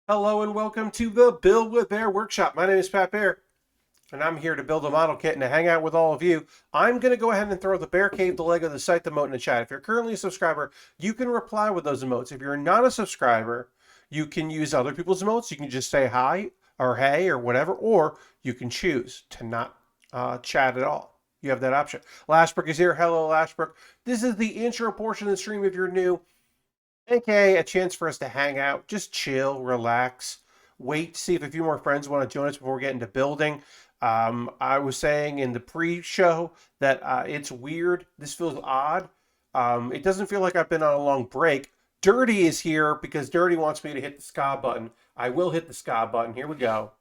Hello and welcome to the Build With Baer Workshop. My name is Pat Bear, and I'm here to build a model kit and to hang out with all of you. I'm going to go ahead and throw the Bear Cave, the Lego, the site, the emote in the chat. If you're currently a subscriber, you can reply with those emotes. If you're not a subscriber, you can use other people's emotes. You can just say hi or hey or whatever, or you can choose to not chat at all. You have that option. Lashbrook is here. Hello, Lashbrook. This is the intro portion of the stream if you're new. Okay, a chance for us to hang out, just chill, relax, wait, see if a few more friends want to join us before we get into building. I was saying in the pre-show that it's weird. This feels odd. It doesn't feel like I've been on a long break. Dirty is here because Dirty wants me to hit the ska button. I will hit the ska button. Here we go.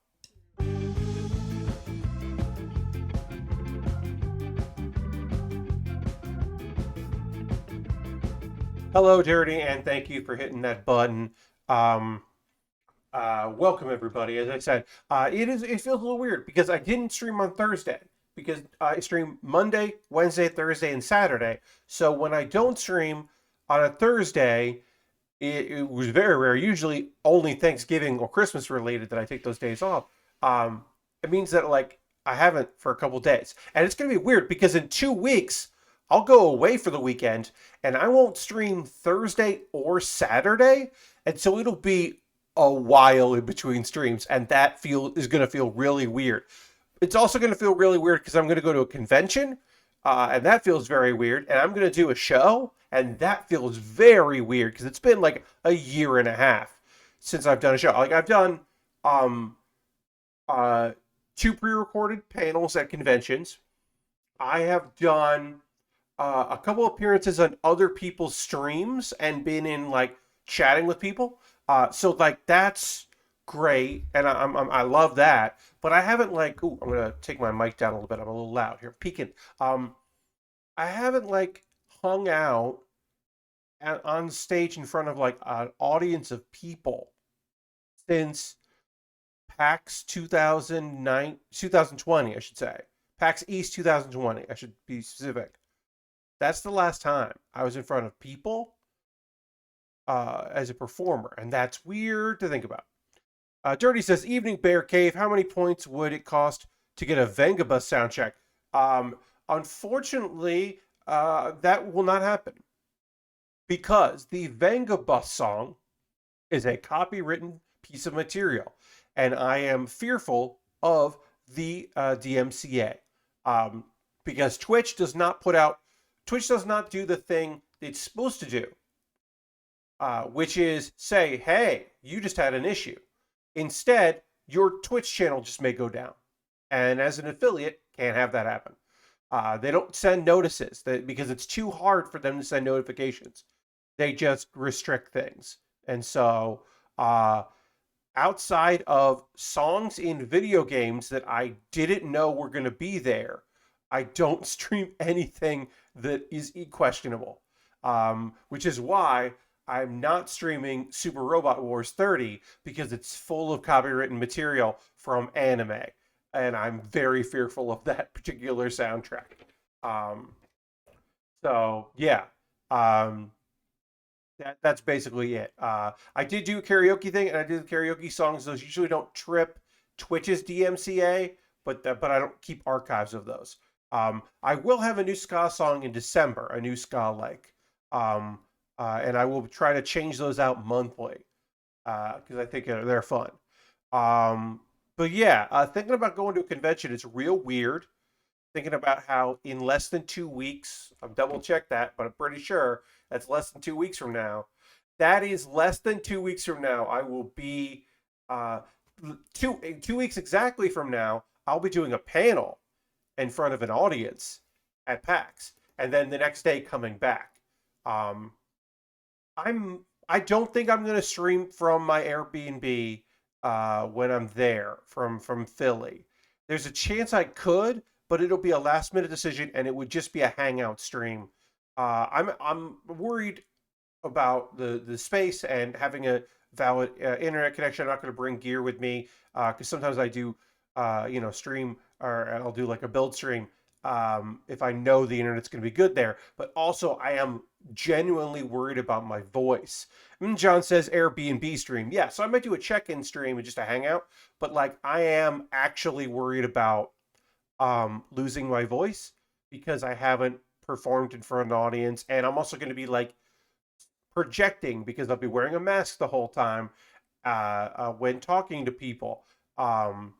Hello, Dirty, and thank you for hitting that button. Um, welcome everybody. As I said, it feels a little weird because I didn't stream on Thursday because I stream Monday, Wednesday, Thursday, and Saturday. So when I don't stream on a Thursday, it was very rare. Usually only Thanksgiving or Christmas related that I take those days off. It means that like I haven't for a couple days, and it's gonna be weird because in 2 weeks I'll go away for the weekend and I won't stream Thursday or Saturday, and so it'll be a while in between streams, and that is going to feel really weird. It's also going to feel really weird because I'm going to go to a convention, and that feels very weird. And I'm going to do a show, and that feels very weird because it's been like a year and a half since I've done a show. Like I've done um, uh, two pre-recorded panels at conventions. I have done a couple appearances on other people's streams and been in like chatting with people. So like that's great, and I love that. But I haven't like, ooh, I'm gonna take my mic down a little bit. I'm a little loud here, peeking. Um, I haven't like hung out on stage in front of like an audience of people since PAX 2009, 2020, I should say. PAX East 2020, I should be specific. That's the last time I was in front of people as a performer, and that's weird to think about. Dirty says, "Evening Bear Cave. How many points would it cost to get a Vengabus sound check?" Unfortunately, that will not happen because the Vengabus song is a copywritten piece of material, and I am fearful of the DMCA because Twitch does not do the thing it's supposed to do, which is say, hey, you just had an issue. Instead, your Twitch channel just may go down. And as an affiliate, can't have that happen. They don't send notices because it's too hard for them to send notifications. They just restrict things. And so, outside of songs in video games that I didn't know were going to be there, I don't stream anything that is questionable, which is why I'm not streaming Super Robot Wars 30 because it's full of copywritten material from anime, and I'm very fearful of that particular soundtrack. Um, so yeah, um, that's basically it. I did do a karaoke thing, and I did karaoke songs. Those usually don't trip Twitch's DMCA, but I don't keep archives of those. I will have a new ska song in December, a new ska like, and I will try to change those out monthly because I think they're fun. But yeah, thinking about going to a convention is real weird. Thinking about how in less than 2 weeks, I've double checked that, but I'm pretty sure that's less than 2 weeks from now. That is less than 2 weeks from now. I will be uh, 2 weeks exactly from now. I'll be doing a panel in front of an audience at PAX, and then the next day coming back. Um, I don't think I'm going to stream from my Airbnb when I'm there from Philly. There's a chance I could, but it'll be a last minute decision, and it would just be a hangout stream. I'm worried about the space and having a valid internet connection. I'm not going to bring gear with me because sometimes I do stream or I'll do like a build stream if I know the internet's going to be good there. But also, I am genuinely worried about my voice. And John says Airbnb stream. Yeah, so I might do a check-in stream and just a hangout. But like, I am actually worried about losing my voice because I haven't performed in front of an audience, and I'm also going to be like projecting because I'll be wearing a mask the whole time when talking to people. Um,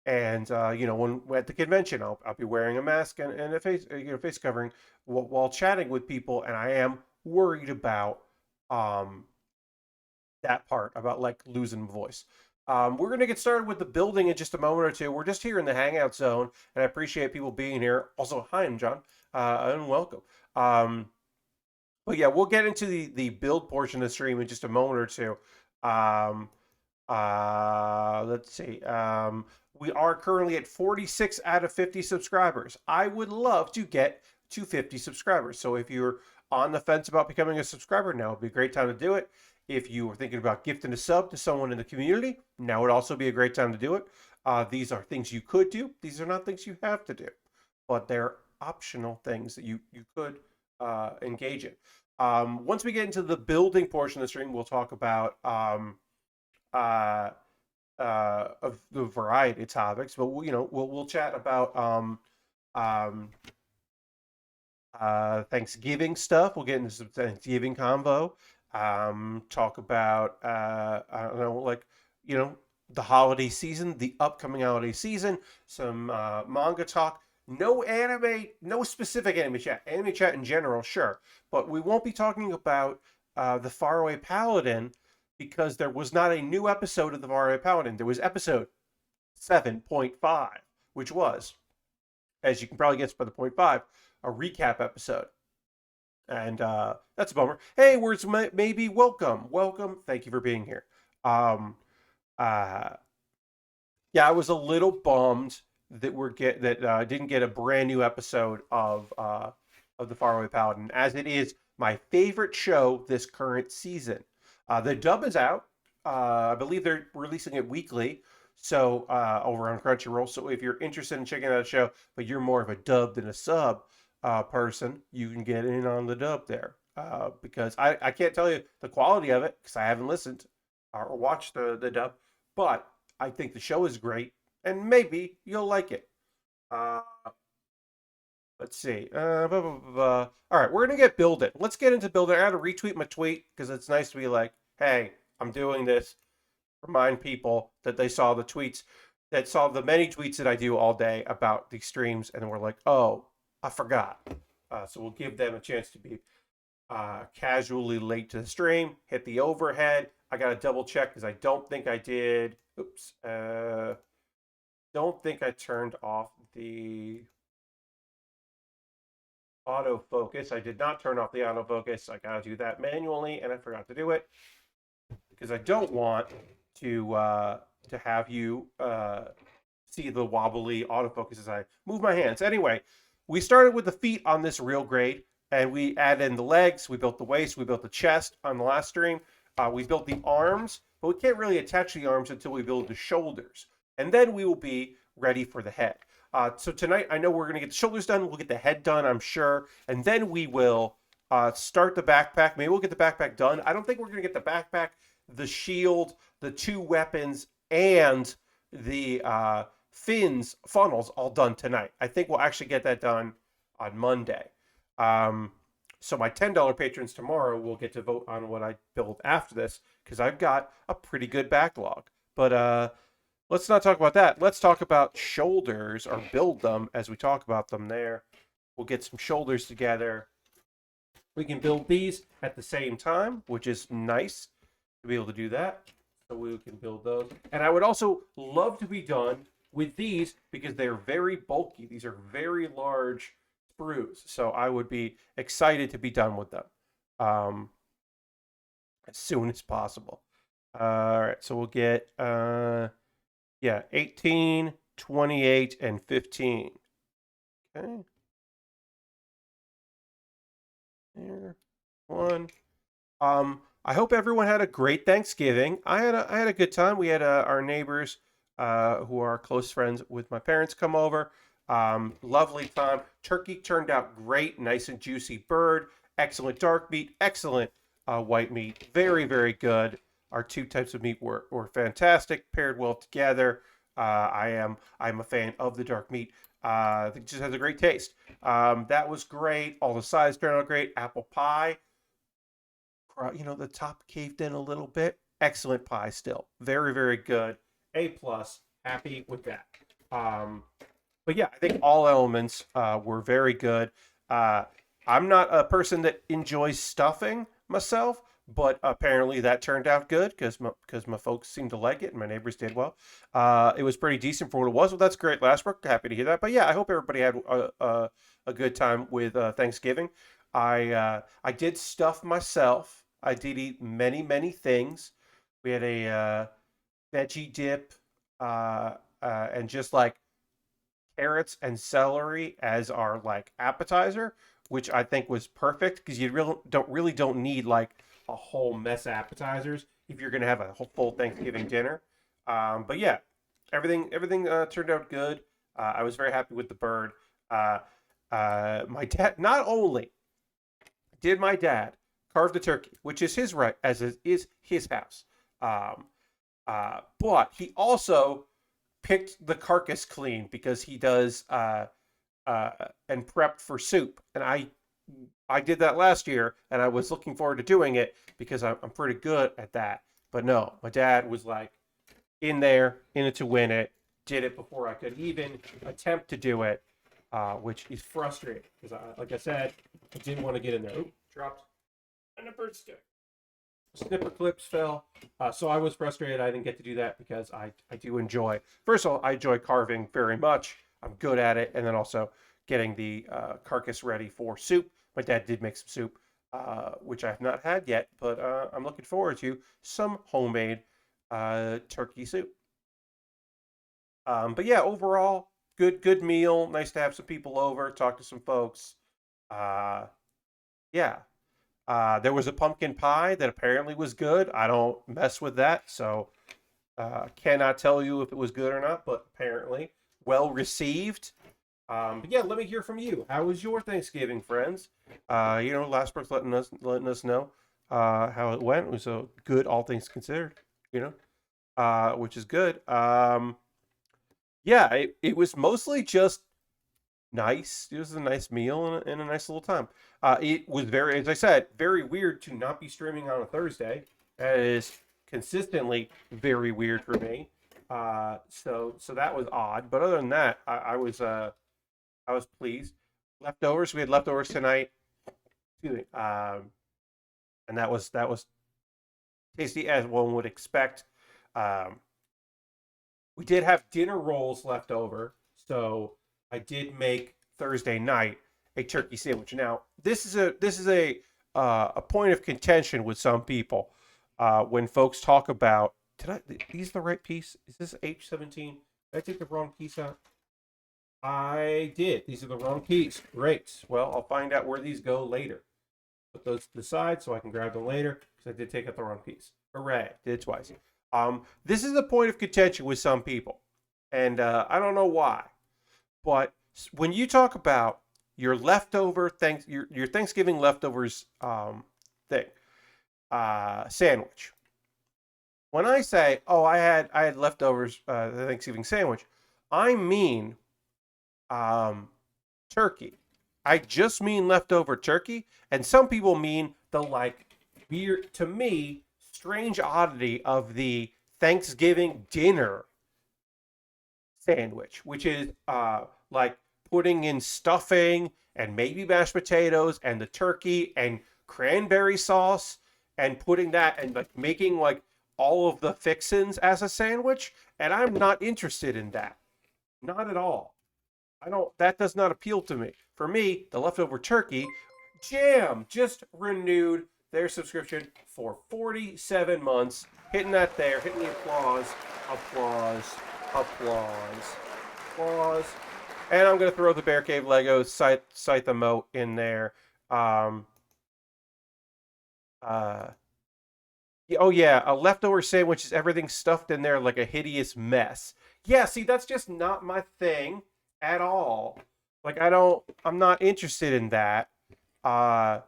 and when at the convention, I'll be wearing a mask and a face covering while chatting with people, and I am worried about um, that part about like losing voice. We're going to get started with the building in just a moment or two. We're just here in the hangout zone, and I appreciate people being here. Also, hi, I'm John, and welcome. But yeah, we'll get into the build portion of the stream in just a moment or two. Um, let's see. We are currently at 46 out of 50 subscribers. I would love to get to 50 subscribers. So if you're on the fence about becoming a subscriber, now would be a great time to do it. If you were thinking about gifting a sub to someone in the community, now would also be a great time to do it. These are things you could do. These are not things you have to do, but they're optional things that you could engage in. Once we get into the building portion of the stream, we'll talk about of the variety of topics, but we'll chat about Thanksgiving stuff. We'll get into some Thanksgiving convo. Talk about I don't know, like the holiday season, the upcoming holiday season. Some manga talk. No anime, no specific anime chat. Anime chat in general, sure, but we won't be talking about the Faraway Paladin because there was not a new episode of the Faraway Paladin. There was episode 7.5, which was, as you can probably guess by the 0.5, a recap episode. And that's a bummer. Hey, words maybe welcome. Thank you for being here. Yeah, I was a little bummed that didn't get a brand new episode of the Faraway Paladin, as it is my favorite show this current season. The dub is out. I believe they're releasing it weekly, so over on Crunchyroll. So if you're interested in checking out a show, but you're more of a dub than a sub person, you can get in on the dub there. Because I can't tell you the quality of it because I haven't listened or watched the dub, but I think the show is great, and maybe you'll like it. Let's see. All right, we're gonna get building. Let's get into building. I had to retweet my tweet because it's nice to be like, hey, I'm doing this. Remind people that they saw the tweets, that saw the many tweets that I do all day about these streams, and we're like, oh, I forgot. So we'll give them a chance to be casually late to the stream. Hit the overhead. I gotta double check because I don't think I did. Oops. Don't think I turned off the autofocus. I did not turn off the autofocus. I gotta do that manually, and I forgot to do it because I don't want to have you see the wobbly autofocus as I move my hands. Anyway, we started with the feet on this real grade, and we added in the legs. We built the waist. We built the chest on the last stream. We built the arms, but we can't really attach the arms until we build the shoulders, and then we will be ready for the head. So tonight, I know we're going to get the shoulders done. We'll get the head done, I'm sure. And then we will start the backpack. Maybe we'll get the backpack done. I don't think we're going to get the backpack, the shield, the two weapons, and the funnels all done tonight. I think we'll actually get that done on Monday. So my $10 patrons tomorrow will get to vote on what I build after this because I've got a pretty good backlog. But let's not talk about that. Let's talk about shoulders, or build them as we talk about them there. We'll get some shoulders together. We can build these at the same time, which is nice to be able to do that. So we can build those. And I would also love to be done with these because they're very bulky. These are very large sprues. So I would be excited to be done with them as soon as possible. All right, so we'll get... yeah, 18, 28, and 15. Okay. There. One. I hope everyone had a great Thanksgiving. I had a good time. We had our neighbors who are close friends with my parents come over. Lovely time. Turkey turned out great, nice and juicy bird. Excellent dark meat, excellent white meat. Very, very good. Our two types of meat were fantastic, paired well together. I'm a fan of the dark meat. It just has a great taste. That was great. All the sides turned out great. Apple pie, the top caved in a little bit. Excellent pie still. Very, very good. A plus. Happy with that. But yeah, I think all elements were very good. I'm not a person that enjoys stuffing myself, but apparently that turned out good because my folks seemed to like it and my neighbors did well. It was pretty decent for what it was. Well, that's great, Lashbrook. Happy to hear that. But yeah, I hope everybody had a good time with Thanksgiving. I did stuff myself. I did eat many things. We had a veggie dip and just like carrots and celery as our like appetizer, which I think was perfect because you don't need like a whole mess of appetizers if you're gonna have a whole full Thanksgiving dinner. But yeah, everything turned out good. I was very happy with the bird. My dad not only did my dad carve the turkey, which is his right, as is his house, but he also picked the carcass clean because he does and prepped for soup. And I did that last year, and I was looking forward to doing it because I'm pretty good at that. But no, my dad was like in it to win it. Did it before I could even attempt to do it, which is frustrating because, like I said, I didn't want to get in there. Oop, dropped and a bird stick. Snipper clips fell, so I was frustrated I didn't get to do that because I do enjoy. First of all, I enjoy carving very much. I'm good at it, and then also getting the carcass ready for soup. My dad did make some soup, which I have not had yet, but I'm looking forward to some homemade turkey soup. But yeah, overall, good meal. Nice to have some people over, talk to some folks. Yeah. There was a pumpkin pie that apparently was good. I don't mess with that, so cannot tell you if it was good or not, but apparently well received. But yeah, let me hear from you. How was your Thanksgiving, friends? Last person letting us know how it went. It was a good, all things considered. Which is good. Yeah, it was mostly just nice. It was a nice meal and a nice little time. It was very, as I said, very weird to not be streaming on a Thursday. That is consistently very weird for me. So that was odd. But other than that, I was pleased. Leftovers. We had leftovers tonight. Excuse me. And that was tasty as one would expect. We did have dinner rolls left over, so I did make Thursday night a turkey sandwich. Now, this is a point of contention with some people when folks talk about. These the right piece? Is this H17? Did I take the wrong piece out? I did. These are the wrong keys. Great. Well, I'll find out where these go later. Put those to the side so I can grab them later because I did take out the wrong piece. Hooray. Did it twice. This is a point of contention with some people. And I don't know why. But when you talk about your leftover your Thanksgiving leftovers thing, sandwich. When I say, oh, I had leftovers the Thanksgiving sandwich, I mean turkey. I just mean leftover turkey, and some people mean the like weird, to me, strange oddity of the Thanksgiving dinner sandwich, which is like putting in stuffing and maybe mashed potatoes and the turkey and cranberry sauce and putting that and like making like all of the fixins as a sandwich. And I'm not interested in that. Not at all. That does not appeal to me. For me, the leftover turkey, Jam just renewed their subscription for 47 months. Hitting that there, hitting the applause. And I'm going to throw the Bear Cave Legos, cite the moat in there. Oh yeah, a leftover sandwich is everything stuffed in there like a hideous mess. Yeah, see, that's just not my thing. at all. Like I'm not interested in that. Uh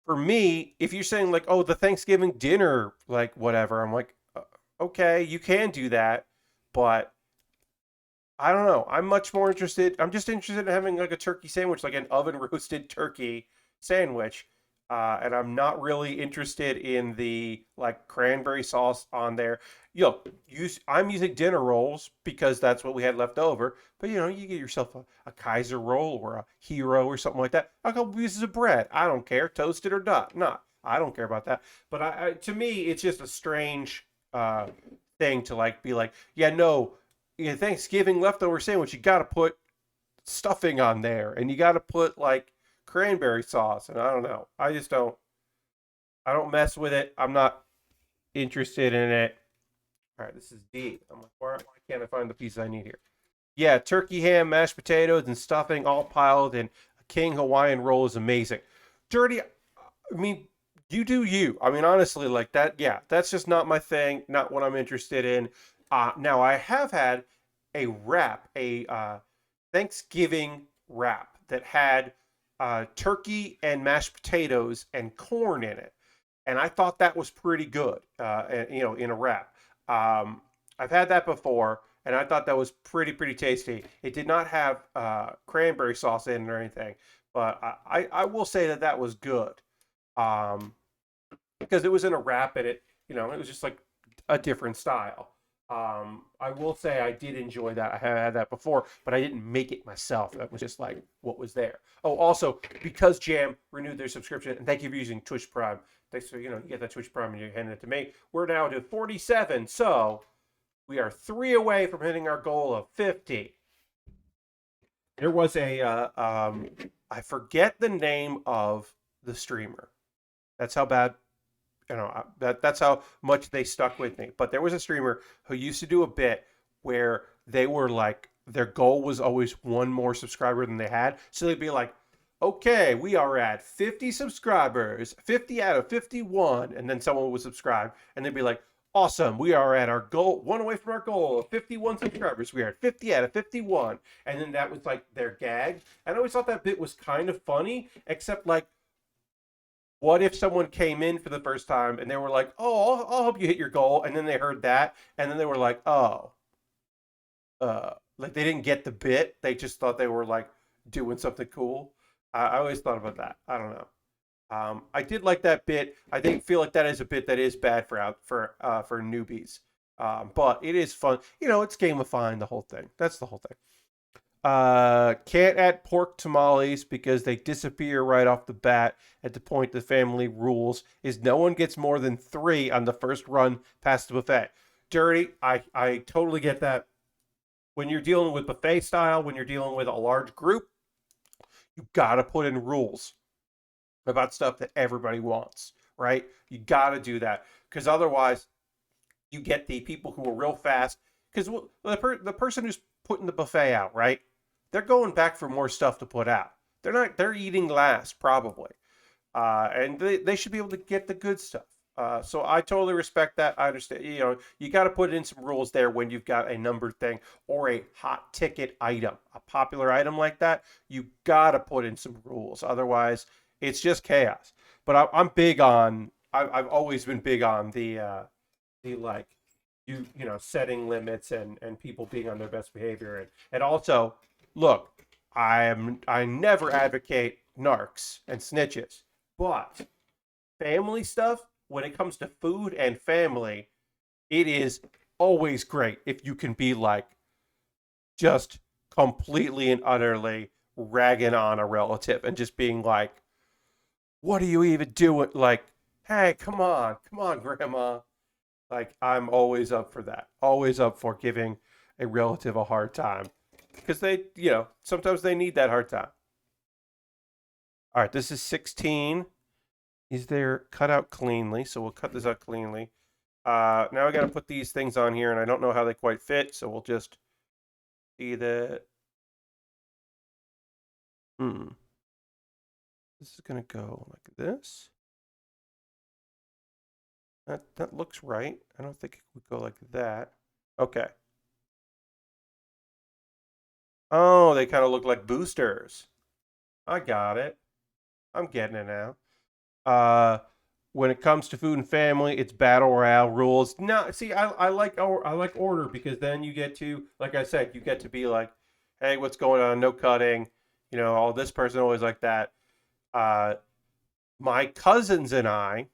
for me, if you're saying like, oh, the Thanksgiving dinner, like whatever, I'm like, okay, you can do that, but I don't know. I'm much more interested. I'm just interested in having like a turkey sandwich, like an oven roasted turkey sandwich. And I'm not really interested in the like cranberry sauce on there. I'm using dinner rolls because that's what we had left over. But you get yourself a Kaiser roll or a Hero or something like that. A couple pieces of bread. I don't care, toasted or not. I don't care about that. But to me, it's just a strange thing to like be like, yeah, no, Thanksgiving leftover sandwich, you got to put stuffing on there, and you got to put like cranberry sauce, and I don't know. I just don't. I don't mess with it. I'm not interested in it. All right, this is D. I'm like, why can't I find the pieces I need here? Yeah, turkey ham, mashed potatoes, and stuffing all piled in a king Hawaiian roll is amazing. Dirty. I mean, you do you. I mean, honestly, like that. Yeah, that's just not my thing. Not what I'm interested in. Now I have had a wrap, a Thanksgiving wrap that had turkey and mashed potatoes and corn in it, and I thought that was pretty good. In a wrap, I've had that before, and I thought that was pretty tasty. It did not have cranberry sauce in it or anything, but I will say that that was good, um, because it was in a wrap and it was just like a different style. I will say I did enjoy that. I have had that before, but I didn't make it myself. That was just like what was there. Oh, also because Jam renewed their subscription, and thank you for using Twitch Prime. Thanks for you get that Twitch Prime and you hand it to me. We're now to 47, so we are 3 away from hitting our goal of 50. There was I forget the name of the streamer. That's how bad that's how much they stuck with me. But there was a streamer who used to do a bit where they were like their goal was always one more subscriber than they had. So they'd be like, okay, we are at 50 subscribers, 50 out of 51. And then someone would subscribe and they'd be like, awesome, we are at our goal, one away from our goal of 51 subscribers. We are at 50 out of 51. And then that was like their gag. And I always thought that bit was kind of funny, except like, what if someone came in for the first time and they were like, "Oh, I'll help you hit your goal," and then they heard that, and then they were like, "Oh, like they didn't get the bit. They just thought they were like doing something cool." I always thought about that. I don't know. I did like that bit. I feel like that is a bit that is bad for newbies, but it is fun. It's gamifying the whole thing. That's the whole thing. Can't add pork tamales because they disappear right off the bat. At the point the family rules is no one gets more than 3 on the first run past the buffet. Dirty, I totally get that. When you're dealing with buffet style, when you're dealing with a large group, you gotta put in rules about stuff that everybody wants, right? You gotta do that because otherwise you get the people who are real fast. Because the person who's putting the buffet out, right? They're going back for more stuff to put out. They're not. They're eating last probably, and they should be able to get the good stuff. So I totally respect that. I understand. You got to put in some rules there when you've got a numbered thing or a hot ticket item, a popular item like that. You got to put in some rules. Otherwise, it's just chaos. But I'm big on. I've always been big on the like setting limits and people being on their best behavior and also look, I never advocate narcs and snitches, but family stuff when it comes to food and family, it is always great if you can be like just completely and utterly ragging on a relative and just being like, what are you even doing, like, hey, come on grandma. Like, I'm always up for that. Always up for giving a relative a hard time. Because sometimes they need that hard time. All right, this is 16. Is there cut out cleanly? So we'll cut this out cleanly. Now I got to put these things on here, and I don't know how they quite fit, so we'll just see that. This is going to go like this. That looks right. I don't think it would go like that. Okay. Oh, they kind of look like boosters. I got it. I'm getting it now. Uh, when it comes to food and family, it's battle royale rules. No, see, I like order because then you get to, like I said, you get to be like, hey, what's going on? No cutting. You know, all this person always like that. Uh, my cousins and I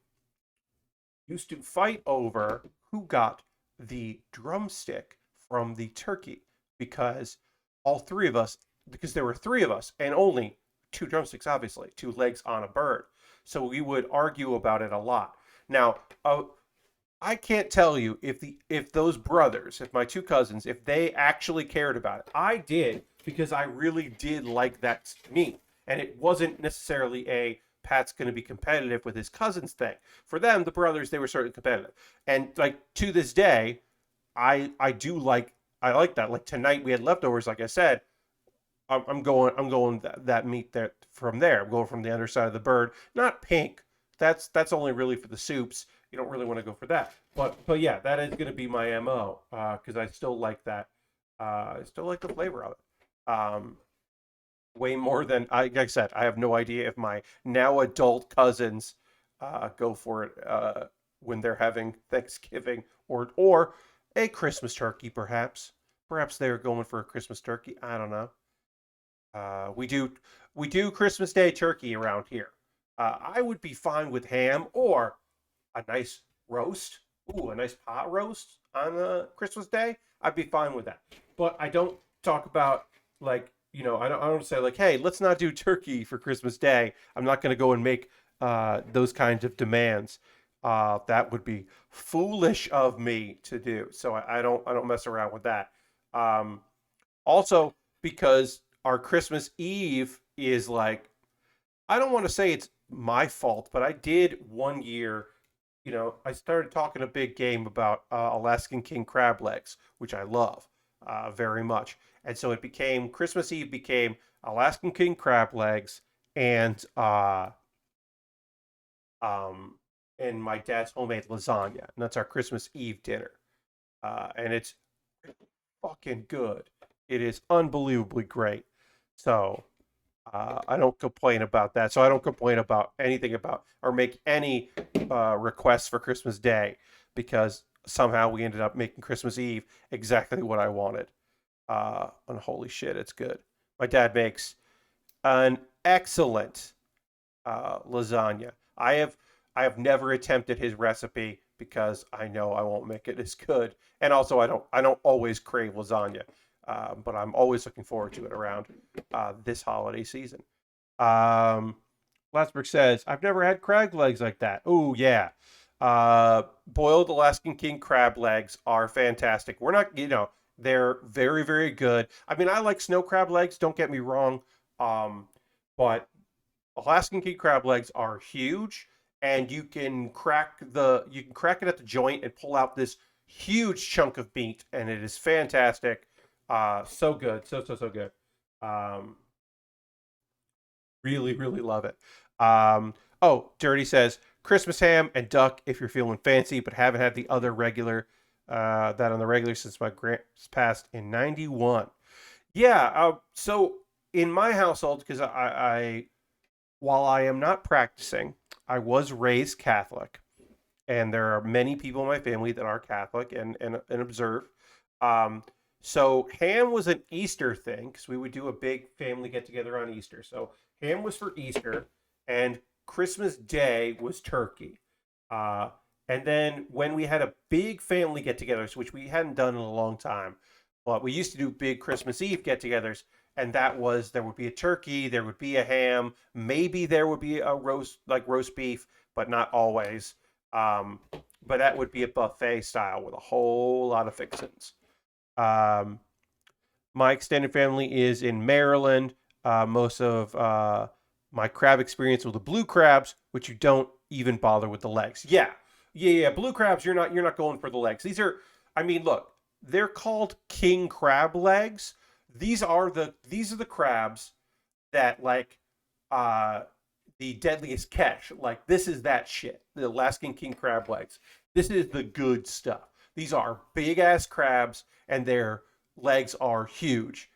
used to fight over who got the drumstick from the turkey because all three of us, because there were three of us and only two drumsticks, obviously, two legs on a bird. So we would argue about it a lot. Now, I can't tell you if those brothers, if my two cousins, if they actually cared about it. I did because I really did like that meat, and it wasn't necessarily a Pat's going to be competitive with his cousins thing. For them, the brothers, they were certainly competitive, and like to this day, I do like I like that. Like tonight, we had leftovers. Like I said, I'm going that meat there from there. I'm going from the underside of the bird, not pink. That's only really for the soups. You don't really want to go for that. But yeah, that is going to be my mo because I still like that. I still like the flavor of it. Way more than like I said. I have no idea if my now adult cousins go for it when they're having Thanksgiving or a Christmas turkey, perhaps. Perhaps they're going for a Christmas turkey. I don't know. Uh, we do we do Christmas Day turkey around here. I would be fine with ham or a nice roast. Ooh, a nice pot roast on Christmas Day. I'd be fine with that. But I don't talk about like I don't say like, hey, let's not do turkey for Christmas Day. I'm not going to go and make those kinds of demands. That would be foolish of me to do. So I don't mess around with that. Um, Also, because our Christmas Eve is like, I don't want to say it's my fault, but I did one year, I started talking a big game about Alaskan king crab legs, which I love very much. And so it became Christmas Eve became Alaskan king crab legs and um and my dad's homemade lasagna. And that's our Christmas Eve dinner. And it's fucking good. It is unbelievably great. So I don't complain about that. So I don't complain about anything about or make any requests for Christmas Day because somehow we ended up making Christmas Eve exactly what I wanted. And holy shit, it's good. My dad makes an excellent lasagna. I have never attempted his recipe because I know I won't make it as good, and also I don't always crave lasagna, but I'm always looking forward to it around this holiday season. Um, Glassberg says I've never had crab legs like that. Oh yeah, boiled Alaskan king crab legs are fantastic. We're not they're very good. I mean I like snow crab legs. Don't get me wrong, but Alaskan king crab legs are huge, and you can crack it at the joint and pull out this huge chunk of meat, and it is fantastic. So good, so good. Um, really love it. Oh, Dirty says Christmas ham and duck if you're feeling fancy, but haven't had the other regular that on the regular since my grand's passed in '91. Yeah, so in my household, because while I am not practicing, I was raised Catholic, and there are many people in my family that are Catholic and observe. Um, so ham was an Easter thing because we would do a big family get together on Easter. So ham was for Easter, and Christmas Day was turkey. Uh, and then when we had a big family get togethers, which we hadn't done in a long time, but we used to do big Christmas Eve get togethers, and that was there would be a turkey, there would be a ham, maybe there would be a roast beef, but not always. Um, but that would be a buffet style with a whole lot of fixins. Um, my extended family is in Maryland. Most of my crab experience with the blue crabs, which you don't even bother with the legs. Yeah. Blue crabs, you're not going for the legs. I mean, look, they're called king crab legs. These are the crabs that like uh the deadliest catch. Like this is that shit. The Alaskan king crab legs. This is the good stuff. These are big ass crabs, and their legs are huge.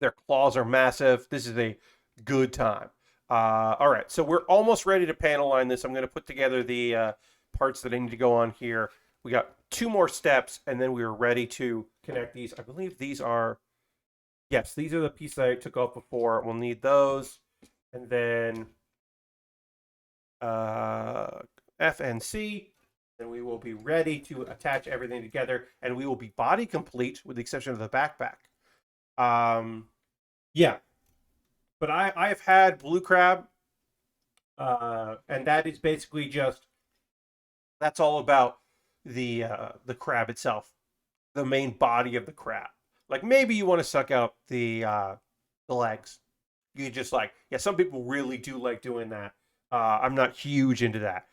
Their claws are massive. This is a good time. All right, so we're almost ready to panel line this. I'm going to put together the parts that I need to go on here. We got 2 more steps, and then we are ready to connect these. I believe these are, yes, these are the pieces I took off before. We'll need those, and then F and C. Then we will be ready to attach everything together, and we will be body complete with the exception of the backpack. Yeah, but I've had blue crab, and that is basically just, that's all about the crab itself, the main body of the crab. Like maybe you want to suck out the legs. You just like, yeah, some people really do like doing that. I'm not huge into that,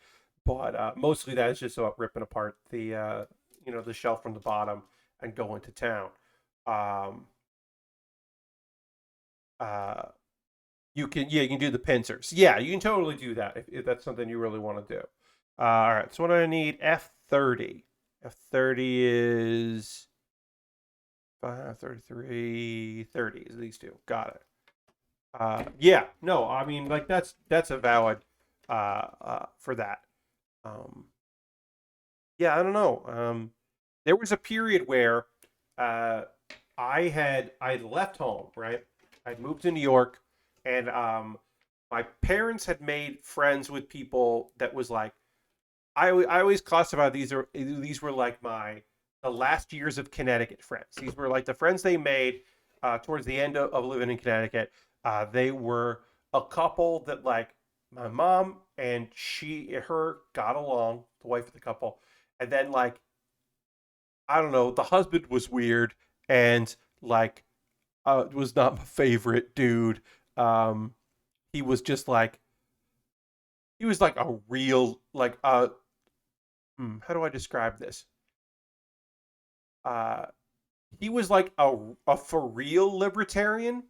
but mostly that is just about ripping apart the the shell from the bottom and going to town. Um, you can do the pincers. Yeah, you can totally do that if that's something you really want to do. All right, so what do I need? F30. F30 is 33, 30 is these two. Got it. Yeah, no, I mean, like that's a valid for that. Yeah, I don't know. There was a period where I left home, right? I'd moved to New York, and my parents had made friends with people that was like, I always classify these were like the last years of Connecticut friends. These were like the friends they made towards the end of living in Connecticut. They were a couple that like my mom and her got along, the wife of the couple, and then like I don't know, the husband was weird and like was not my favorite dude. Um, he was just like he was like a real like how do I describe this? Uh, he was like a for real libertarian,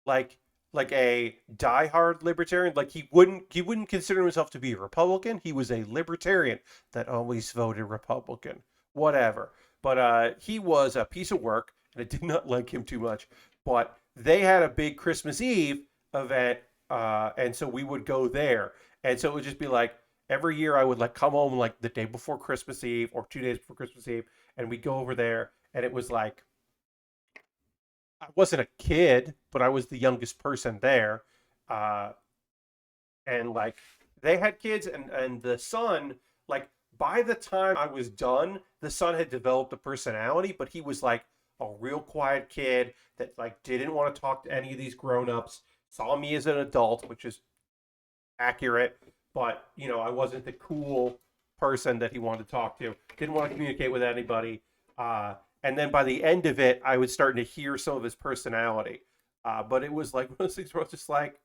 like a diehard libertarian. Like he wouldn't consider himself to be a Republican. He was a libertarian that always voted Republican. Whatever. But he was a piece of work, and I did not like him too much. But they had a big Christmas Eve event, and so we would go there, and so it would just be like every year I would like come home like the day before Christmas Eve or 2 days before Christmas Eve, and we'd go over there, and it was like I wasn't a kid, but I was the youngest person there. Uh, and like they had kids and the son, like by the time I was done, the son had developed a personality, but he was like a real quiet kid that like didn't want to talk to any of these grown-ups, saw me as an adult, which is accurate, but I wasn't the cool person that he wanted to talk to. Didn't want to communicate with anybody. And then by the end of it, I was starting to hear some of his personality. But it was like one of those things where I was just like,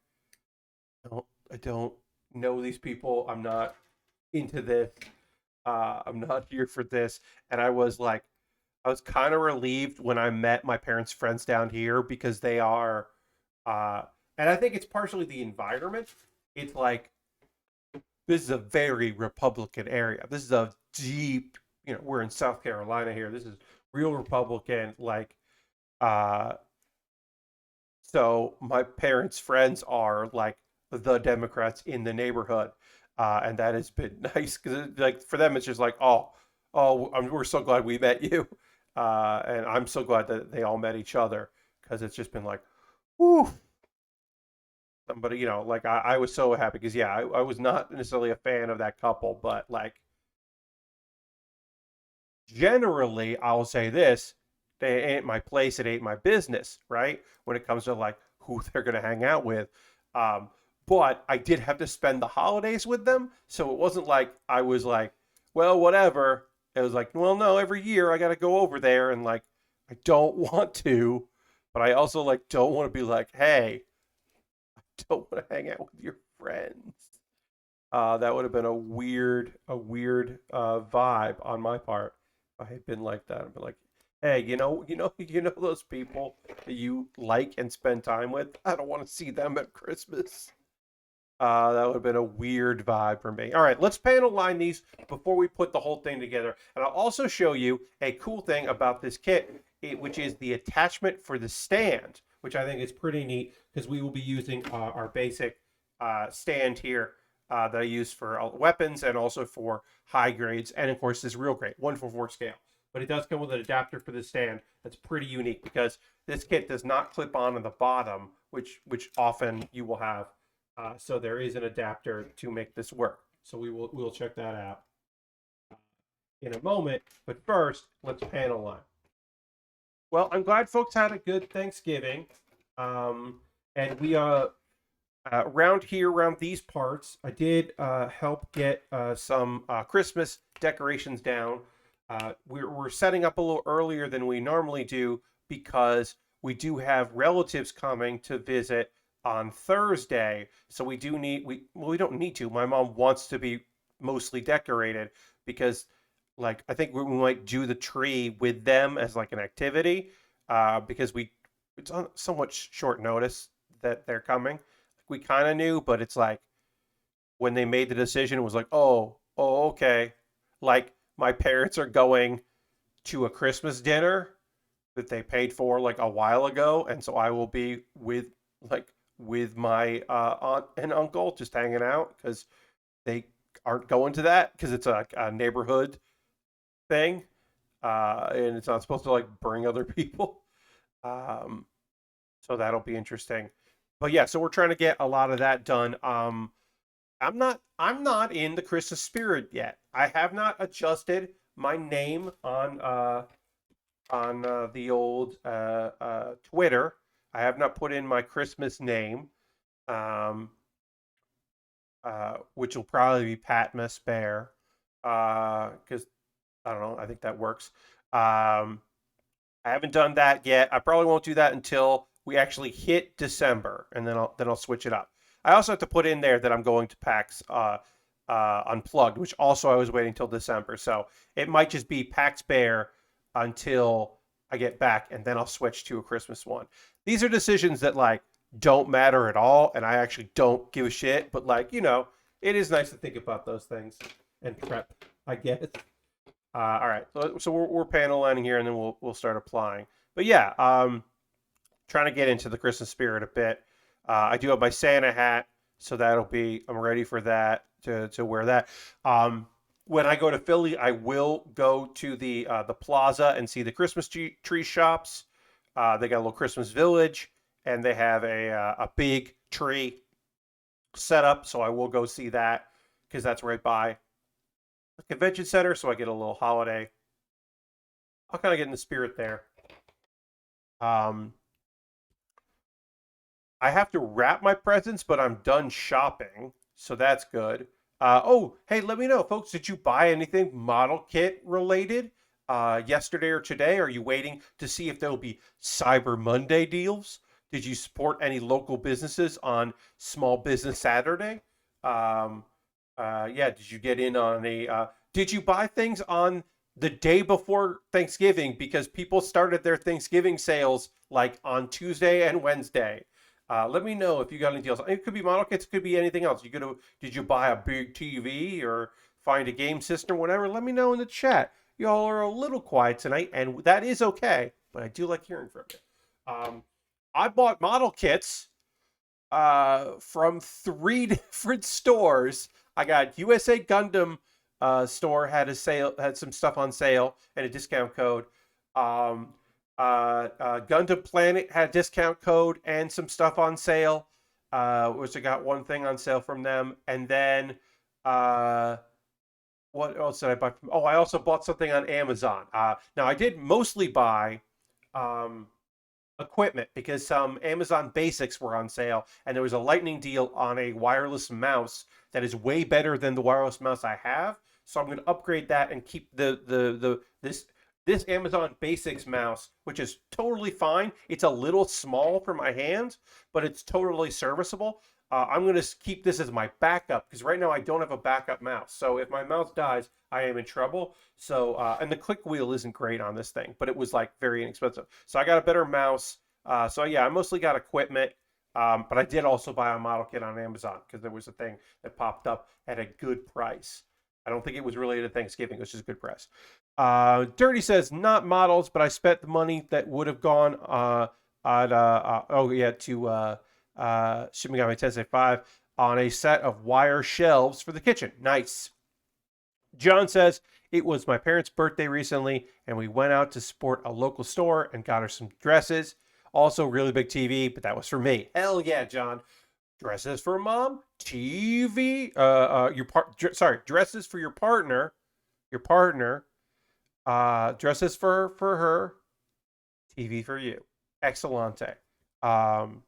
I don't know these people. I'm not into this. I'm not here for this. And I was like, I was kind of relieved when I met my parents' friends down here because they are, and I think it's partially the environment. It's like, this is a very Republican area. This is a deep, we're in South Carolina here. This is real Republican. Like, uh, so my parents' friends are like the Democrats in the neighborhood, and that has been nice because like for them it's just like, we're so glad we met you, and I'm so glad that they all met each other because it's just been like, whew. But like I was so happy because yeah, I was not necessarily a fan of that couple, but like generally I'll say this, they ain't my place, it ain't my business, right? When it comes to like who they're gonna hang out with. Um, but I did have to spend the holidays with them, so it wasn't like I was like, well, whatever. It was like, well, no, every year I gotta go over there and like I don't want to, but I also like don't want to be like, hey, don't want to hang out with your friends. That would have been a weird vibe on my part. If I had been like that, I'd be like, hey, those people that you like and spend time with. I don't want to see them at Christmas. That would have been a weird vibe for me. All right, let's panel line these before we put the whole thing together. And I'll also show you a cool thing about this kit, which is the attachment for the stand, which I think is pretty neat because we will be using our basic stand here that I use for weapons and also for high grades, and of course this real grade 144 scale. But it does come with an adapter for the stand that's pretty unique because this kit does not clip on the bottom, which often you will have. So there is an adapter to make this work. So we'll check that out in a moment. But first, let's panel line. Well, I'm glad folks had a good Thanksgiving. And we around here, around these parts, I did help get some Christmas decorations down. We're setting up a little earlier than we normally do because we do have relatives coming to visit on Thursday. So we don't need to. My mom wants to be mostly decorated because, like, I think we might do the tree with them as like an activity because it's on somewhat short notice that they're coming. We kind of knew, but it's like when they made the decision, it was like, oh, okay. Like my parents are going to a Christmas dinner that they paid for like a while ago, and so I will be with my aunt and uncle just hanging out because they aren't going to that because it's a neighborhood thing, and it's not supposed to like bring other people. Um, so that'll be interesting. But yeah, so we're trying to get a lot of that done. I'm not in the Christmas spirit yet. I have not adjusted my name on the old Twitter. I have not put in my Christmas name, um, which will probably be Patmos Bear, because I don't know. I think that works. I haven't done that yet. I probably won't do that until we actually hit December, and then I'll switch it up. I also have to put in there that I'm going to PAX Unplugged, which also I was waiting till December. So it might just be PAX Bear until I get back, and then I'll switch to a Christmas one. These are decisions that like don't matter at all, and I actually don't give a shit. But like it is nice to think about those things and prep, I guess. All right, so we're panel lining here, and then we'll start applying. But yeah, trying to get into the Christmas spirit a bit. I do have my Santa hat, so I'm ready for that to wear that. When I go to Philly, I will go to the plaza and see the Christmas tree shops. They got a little Christmas village, and they have a big tree set up, so I will go see that because that's right by the convention center, so I get a little holiday. I'll kind of get in the spirit there. Um, I have to wrap my presents, but I'm done shopping, so that's good. Hey, let me know, folks. Did you buy anything model kit related yesterday or today? Are you waiting to see if there'll be Cyber Monday deals? Did you support any local businesses on Small Business Saturday? Um, yeah, did you get in on did you buy things on the day before Thanksgiving because people started their Thanksgiving sales like on Tuesday and Wednesday? Let me know if you got any deals. It could be model kits, it could be anything else. Did you buy a big TV or find a game system or whatever? Let me know in the chat. Y'all are a little quiet tonight, and that is okay, but I do like hearing from you. I bought model kits from 3 different stores. I got USA Gundam store had some stuff on sale and a discount code. Gundam Planet had a discount code and some stuff on sale, which I got one thing on sale from them. And then what else did I buy? I also bought something on Amazon. Now I did mostly buy equipment because some Amazon Basics were on sale, and there was a lightning deal on a wireless mouse that is way better than the wireless mouse I have. So I'm going to upgrade that and keep this Amazon Basics mouse, which is totally fine. It's a little small for my hands, but it's totally serviceable. I'm going to keep this as my backup because right now I don't have a backup mouse. So if my mouse dies, I am in trouble. So, and the click wheel isn't great on this thing, but it was like very inexpensive. So I got a better mouse. So yeah, I mostly got equipment, but I did also buy a model kit on Amazon because there was a thing that popped up at a good price. I don't think it was related to Thanksgiving. It was just a good price. Dirty says, not models, but I spent the money that would have gone on oh yeah, to Shin Megami Tensei 5 on a set of wire shelves for the kitchen. Nice. John says, it was my parents' birthday recently, and we went out to support a local store and got her some dresses. Also, really big TV, but that was for me. Hell yeah, John. Dresses for mom, TV, dresses for your partner, dresses for her, TV for you. Excellente. Um,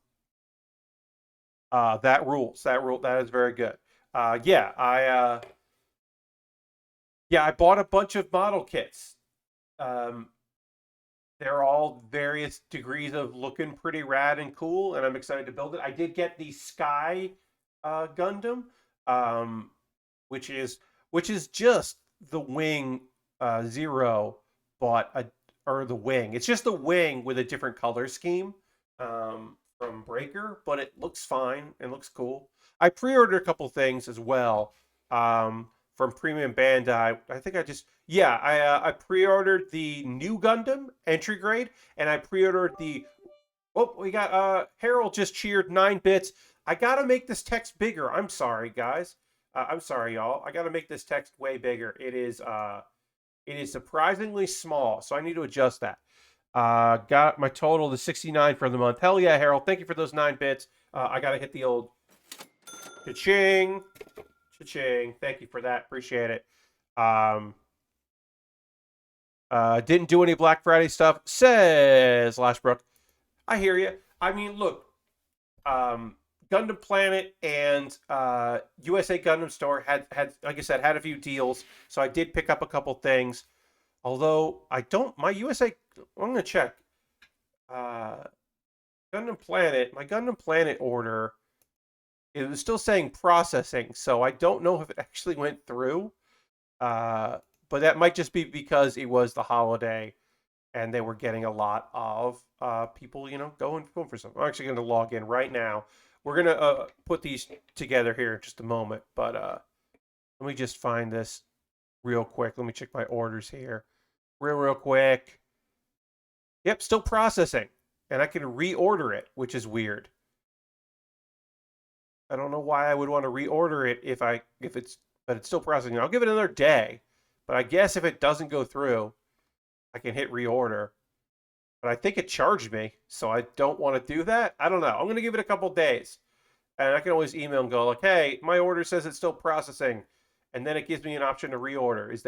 that rules. That is very good. I bought a bunch of model kits. Um, they're all various degrees of looking pretty rad and cool, and I'm excited to build it. I did get the Sky Gundam, um, which is just the Wing Zero, but or the Wing. It's just the Wing with a different color scheme from Breaker, but it looks fine and looks cool. I pre-ordered a couple things as well. From Premium Bandai. I think I pre-ordered the new Gundam entry grade, and I pre-ordered the. Oh, we got Harold just cheered 9 bits. I gotta make this text bigger. I'm sorry, guys. I'm sorry, y'all. I gotta make this text way bigger. It is surprisingly small, so I need to adjust that. Got my total to 69 for the month. Hell yeah, Harold. Thank you for those 9 bits. I gotta hit the old cha-ching. Cha-ching. Thank you for that. Appreciate it. Didn't do any Black Friday stuff, says Lashbrook. I hear you. I mean, look, Gundam Planet and USA Gundam Store had like I said, had a few deals, so I did pick up a couple things. Although I don't, my USA, I'm gonna check. Gundam Planet, my Gundam Planet order, it was still saying processing, so I don't know if it actually went through. But that might just be because it was the holiday and they were getting a lot of people, going for something. I'm actually going to log in right now. We're going to put these together here in just a moment, but let me just find this real quick. Let me check my orders here real quick. Yep, still processing, and I can reorder it, which is weird. I don't know why I would want to reorder it but it's still processing. I'll give it another day, but I guess if it doesn't go through, I can hit reorder. But I think it charged me, so I don't want to do that. I don't know. I'm going to give it a couple days, and I can always email and go like, "Hey, my order says it's still processing," and then it gives me an option to reorder. Is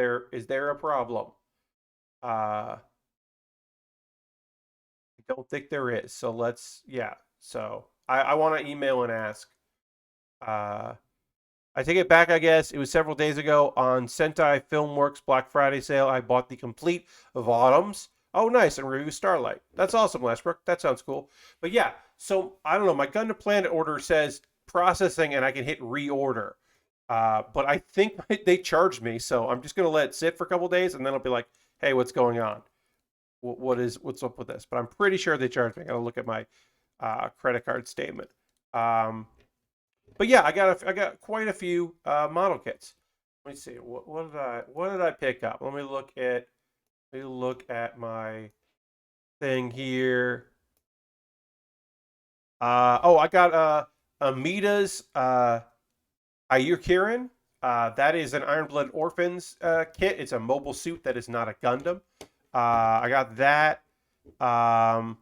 there a problem? I don't think there is. So So I want to email and ask. I take it back, I guess. It was several days ago on Sentai Filmworks Black Friday sale. I bought the complete of Autumns. Oh, nice. And review Starlight. That's awesome, Westbrook. That sounds cool. But yeah, so I don't know. My Gundam Planet order says processing and I can hit reorder. But I think they charged me. So I'm just going to let it sit for a couple days and then I'll be like, hey, what's going on? What's up with this? But I'm pretty sure they charged me. I got to look at my credit card statement. But yeah, I got quite a few model kits. Let me see. What did I pick up? Let me look at my thing here. I got Amita's Ayukirin. That is an Iron Blood Orphans kit. It's a mobile suit that is not a Gundam. I got that. I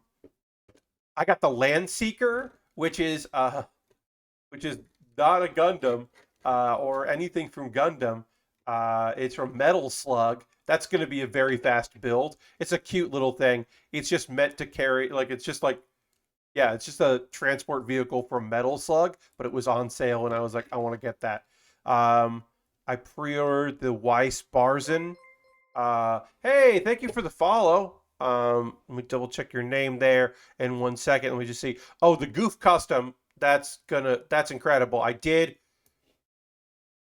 got the Landseeker, which is not a Gundam or anything from Gundam. It's from Metal Slug. That's going to be a very fast build. It's a cute little thing. It's just meant to carry, it's just a transport vehicle from Metal Slug, but it was on sale, and I was like, I want to get that. I pre-ordered the Weiss Barzin. Hey, thank you for the follow. Let me double check your name there in 1 second. Let me just see. Oh, the Goof Custom. That's incredible.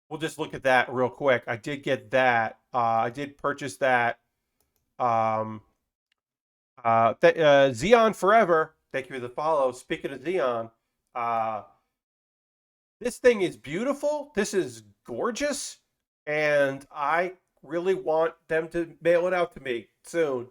We'll just look at that real quick. I did get that. I did purchase that. Xeon Forever. Thank you for the follow. Speaking of Xeon, this thing is beautiful. This is gorgeous. And I really want them to mail it out to me soon.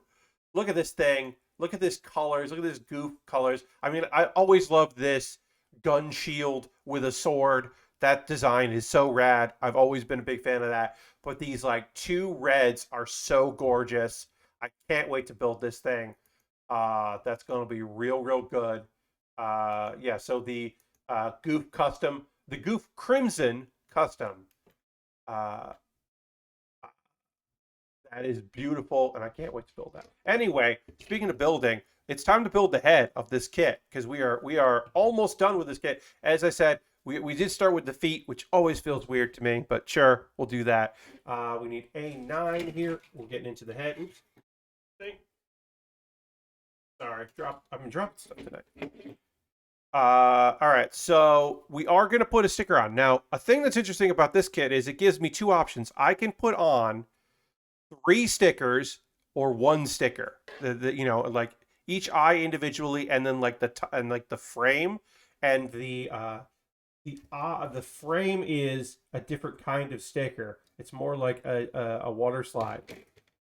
Look at this thing. Look at this colors. Look at this goof colors. I mean, I always loved this gun shield with a sword. That design is so rad. I've always been a big fan of that. But these like two reds are so gorgeous. I can't wait to build this thing. That's going to be real, real good. Yeah, so the Goof Custom, the Goof Crimson Custom. Uh, that is beautiful, and I can't wait to build that. Anyway, speaking of building, it's time to build the head of this kit because we are almost done with this kit. As I said, we did start with the feet, which always feels weird to me, but sure, we'll do that. We need A9 here. We're getting into the head. Oops. Sorry, I've been dropping stuff tonight. All right, so we are going to put a sticker on. Now, a thing that's interesting about this kit is it gives me two options. I can put on 3 stickers or 1 sticker. You know, like each eye individually, and then like the frame, and the frame is a different kind of sticker. It's more like a water slide.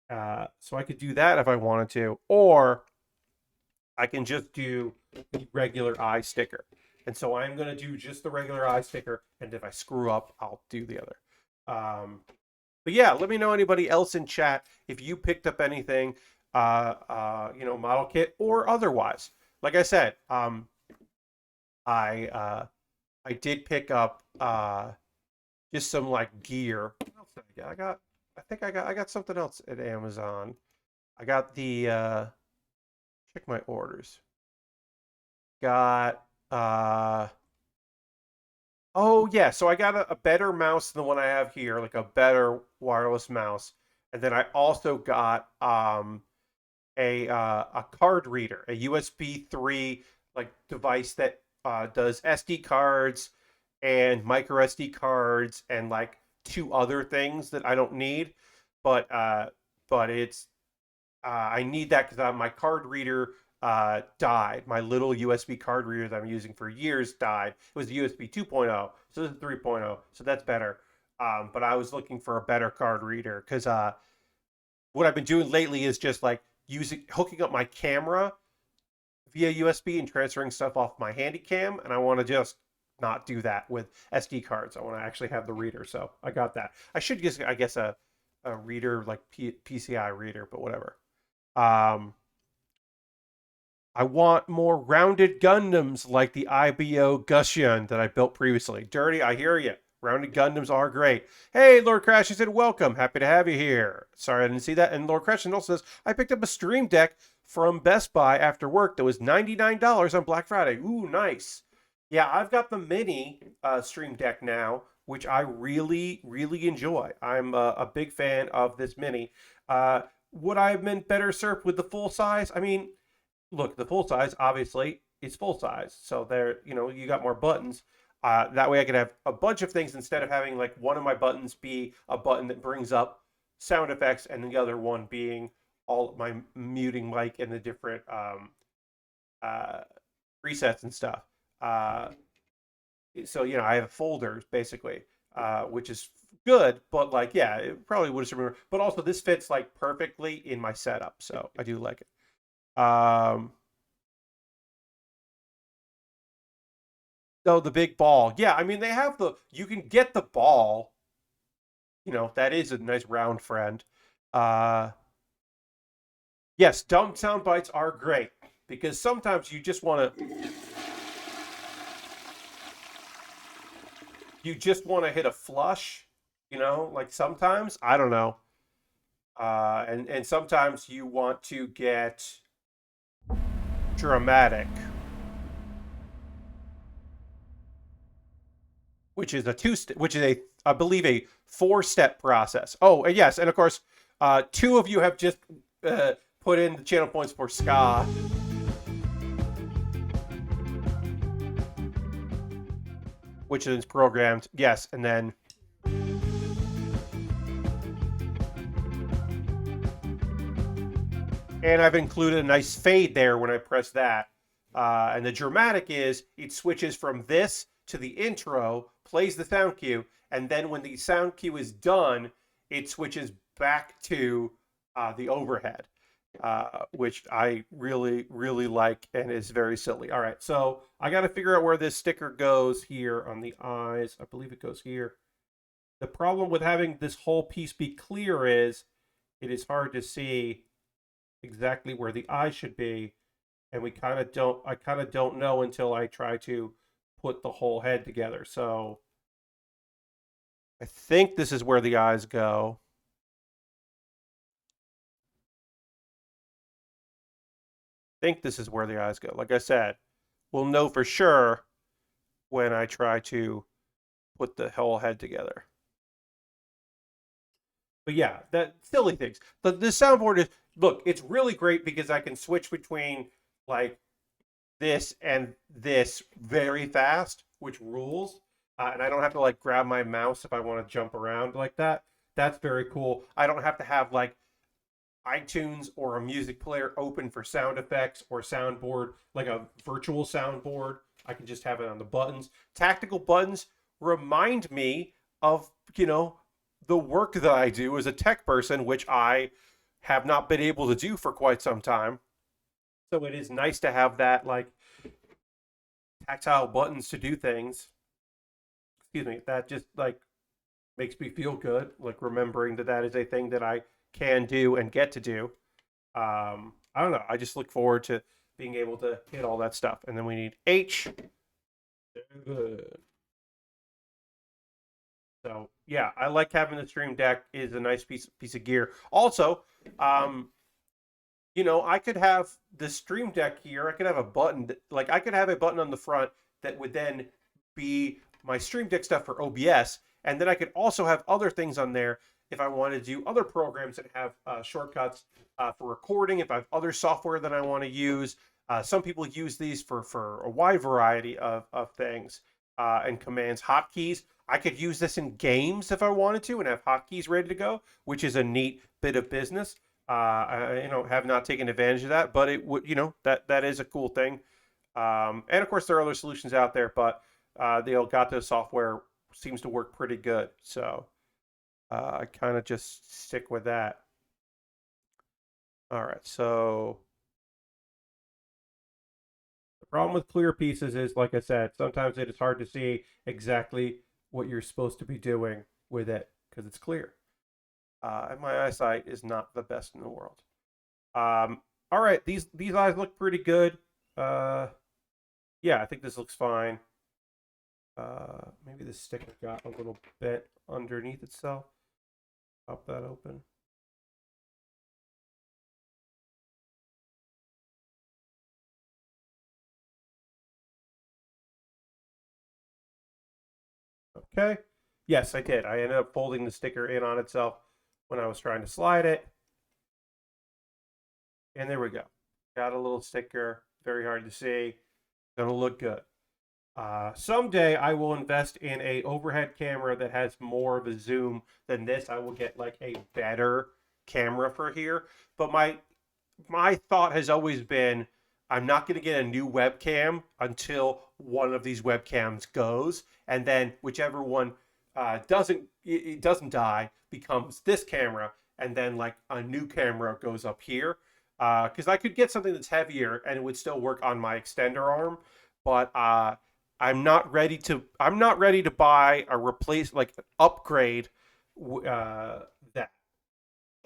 So I could do that if I wanted to, or I can just do the regular eye sticker. And so I'm going to do just the regular eye sticker, and if I screw up, I'll do the other. But yeah, let me know, anybody else in chat, if you picked up anything, you know, model kit or otherwise. Like I said, I did pick up just some like gear. What else did I get? I got something else at Amazon. I got the check my orders. Got oh yeah, so I got a better mouse than the one I have here, like a better wireless mouse. And then I also got a card reader, a USB 3 like device that does SD cards and micro SD cards and like 2 other things that I don't need, but it's I need that because my card reader died. My little USB card reader that I'm using for years died. It was the USB 2.0, so this is 3.0, so that's better. But I was looking for a better card reader because what I've been doing lately is just like hooking up my camera via USB and transferring stuff off my handy cam, and I want to just not do that with SD cards. I want to actually have the reader, so I got that. I should just, I guess, a reader like PCI reader, but whatever. I want more rounded Gundams like the IBO Gushion that I built previously. Dirty, I hear you. Rounded Gundams are great. Hey, Lord Crash, he said, welcome. Happy to have you here. Sorry, I didn't see that. And Lord Crash also says, I picked up a Stream Deck from Best Buy after work that was $99 on Black Friday. Ooh, nice. Yeah, I've got the mini Stream Deck now, which I really, really enjoy. I'm a big fan of this mini. Would I have been better served with the full size? I mean, look, the full size, obviously, is full size. So there, you know, you got more buttons. That way I could have a bunch of things instead of having like one of my buttons be a button that brings up sound effects and the other one being all of my muting mic and the different presets and stuff. So, you know, I have folders basically, which is good, but like, yeah, it probably would have remembered. But also this fits like perfectly in my setup. So I do like it. So the big ball. Yeah, I mean, they have you can get the ball. You know, that is a nice round friend. Yes, dumb sound bites are great because sometimes you just want to hit a flush, you know, like sometimes, I don't know. And sometimes you want to get dramatic, which is I believe a 4-step process. Oh, and yes, and of course, 2 of you have just put in the channel points for ska. Which is programmed, yes, and then and I've included a nice fade there when I press that. And the dramatic is it switches from this to the intro, plays the sound cue, and then when the sound cue is done, it switches back to the overhead. which I really, really like and is very silly. All right, so I got to figure out where this sticker goes here on the eyes. I believe it goes here. The problem with having this whole piece be clear is it is hard to see exactly where the eye should be, and I kind of don't know until I try to put the whole head together. So I think this is where the eyes go. I think this is where the eyes go. Like I said, we'll know for sure when I try to put the whole head together. But yeah, that silly things. The soundboard is, look, it's really great because I can switch between like this and this very fast, which rules. And I don't have to like grab my mouse if I want to jump around like that. That's very cool. I don't have to have like iTunes or a music player open for sound effects or soundboard, like a virtual soundboard. I can just have it on the buttons. Tactical buttons remind me of, the work that I do as a tech person, which I have not been able to do for quite some time. So it is nice to have that like tactile buttons to do things. Excuse me. That just like makes me feel good, like remembering that that is a thing that I can do and get to do. I don't know. I just look forward to being able to hit all that stuff. And then we need H. So yeah, I like having the Stream Deck. Is a nice piece of gear. Also, I could have the Stream Deck here. I could have a button like I could have a button on the front that would then be my Stream Deck stuff for OBS, and then I could also have other things on there if I want to do other programs that have shortcuts for recording. If I have other software that I want to use, some people use these for a wide variety of things and commands, hotkeys. I could use this in games if I wanted to and have hotkeys ready to go, which is a neat bit of business. I have not taken advantage of that, but it would that is a cool thing. And of course there are other solutions out there, but the Elgato software seems to work pretty good. So I kind of just stick with that. All right, so the problem with clear pieces is, like I said, sometimes it is hard to see exactly what you're supposed to be doing with it because it's clear. And my eyesight is not the best in the world. All right, these eyes look pretty good. Yeah, I think this looks fine. Maybe the sticker got a little bit underneath itself. Pop that open. Okay. Yes, I did. I ended up folding the sticker in on itself when I was trying to slide it. And there we go. Got a little sticker. Very hard to see. Gonna look good. Someday I will invest in a overhead camera that has more of a zoom than this. I will get like a better camera for here. But my thought has always been I'm not going to get a new webcam until one of these webcams goes, and then whichever one doesn't die becomes this camera, and then like a new camera goes up here. Because I could get something that's heavier and it would still work on my extender arm, but I'm not ready to buy a replace like upgrade that.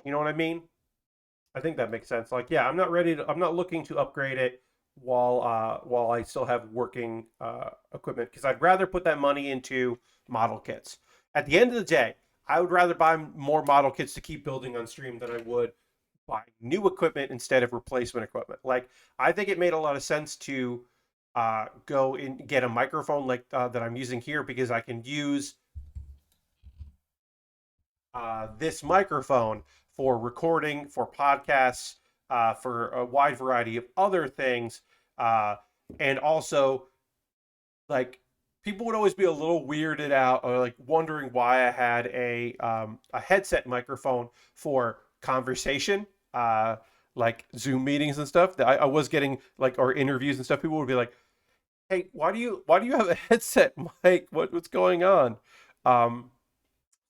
You know what I mean? I think that makes sense. Like, yeah, I'm not looking to upgrade it while I still have working equipment because I'd rather put that money into model kits. At the end of the day, I would rather buy more model kits to keep building on stream than I would buy new equipment instead of replacement equipment. Like, I think it made a lot of sense to go and get a microphone like that I'm using here because I can use this microphone for recording, for podcasts, for a wide variety of other things. And also, like, people would always be a little weirded out or like wondering why I had a headset microphone for conversation, like Zoom meetings and stuff. That I was getting like or interviews and stuff. People would be like, "Hey, why do you have a headset mic? What's going on?" So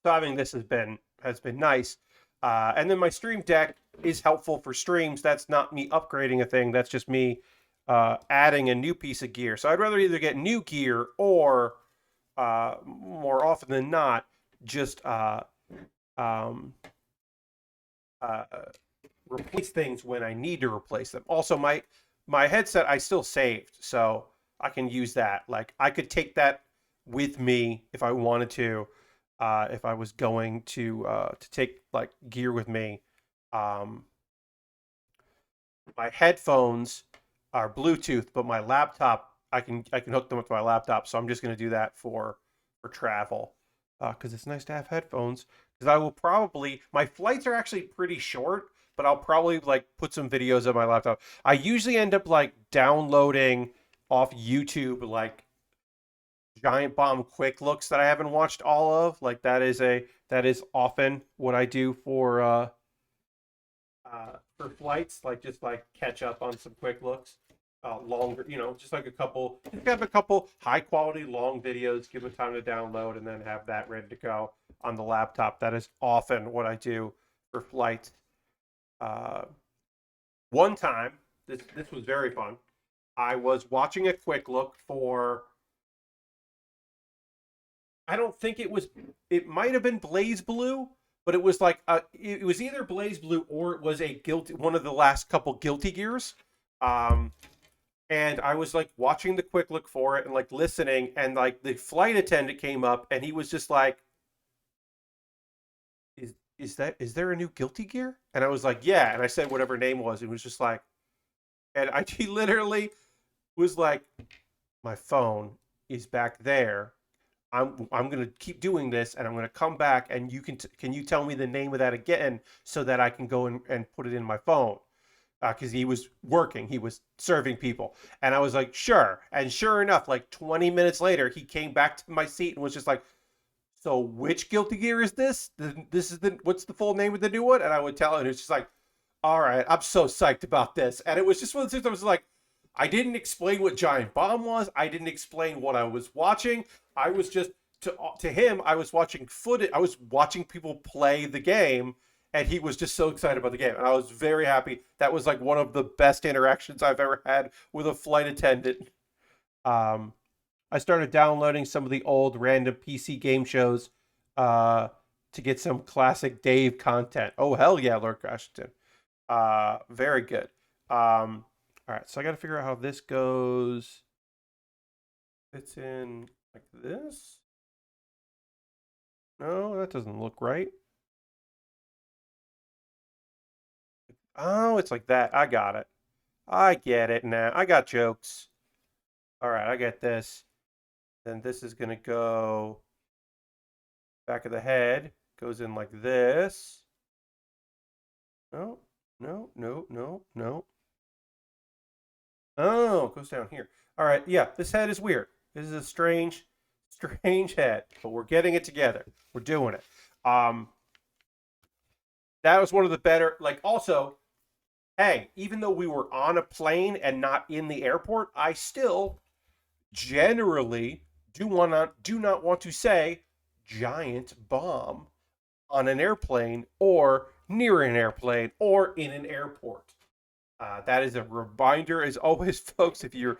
having this has been nice. And then my Stream Deck, is helpful for streams. That's not me upgrading a thing. That's just me adding a new piece of gear. So I'd rather either get new gear or more often than not, just um, uh, replace things when I need to replace them. Also, my headset I still saved, so I can use that. Like I could take that with me if I wanted to, if I was going to take like gear with me. Um, my headphones are Bluetooth, but my laptop I can hook them up to my laptop. So I'm just going to do that for travel because it's nice to have headphones. Because I will probably my flights are actually pretty short, but I'll probably like put some videos on my laptop. I usually end up like downloading off YouTube like Giant Bomb quick looks that I haven't watched all of. Like that is often what I do for flights, like just like catch up on some quick looks, longer, just like just have a couple high quality long videos, give it time to download, and then have that ready to go on the laptop. That is often what I do for flights. Uh, One time, this was very fun. I was watching a quick look for. I don't think it was. It might have been Blaze Blue, but it was like it was either Blaze Blue or it was a guilty one of the last couple Guilty Gears. Um, and I was like watching the quick look for it and like listening, and like the flight attendant came up and he was just like, is there a new Guilty Gear? And I was like, yeah. And I said whatever name was. It was just like, and he literally was like, my phone is back there. I'm gonna keep doing this, and I'm gonna come back, and can you tell me the name of that again so that I can go and put it in my phone? Because he was working, he was serving people, and I was like, sure. And sure enough, like 20 minutes later, he came back to my seat and was just like, so which Guilty Gear is this? This is the what's the full name of the new one? And I would tell him, and it's just like, all right, I'm so psyched about this. And it was just one of those things I was like, I didn't explain what Giant Bomb was. I didn't explain what I was watching. I was just to him, I was watching footage. I was watching people play the game, and he was just so excited about the game. And I was very happy. That was like one of the best interactions I've ever had with a flight attendant. Um, I started downloading some of the old random PC game shows to get some classic Dave content. Oh hell yeah, Lord Washington. Very good. All right, so I got to figure out how this goes. Fits in like this. No, that doesn't look right. Oh, it's like that. I got it. I get it now. I got jokes. All right, I get this. Then this is going to go back of the head. Goes in like this. No, no, no, no, no. Oh, it goes down here. All right, yeah, this head is weird. This is a strange head, but we're getting it together. We're doing it. That was one of the better. Like, also, hey, even though we were on a plane and not in the airport, I still generally do not want to say giant bomb on an airplane or near an airplane or in an airport. That is a reminder, as always, folks. If you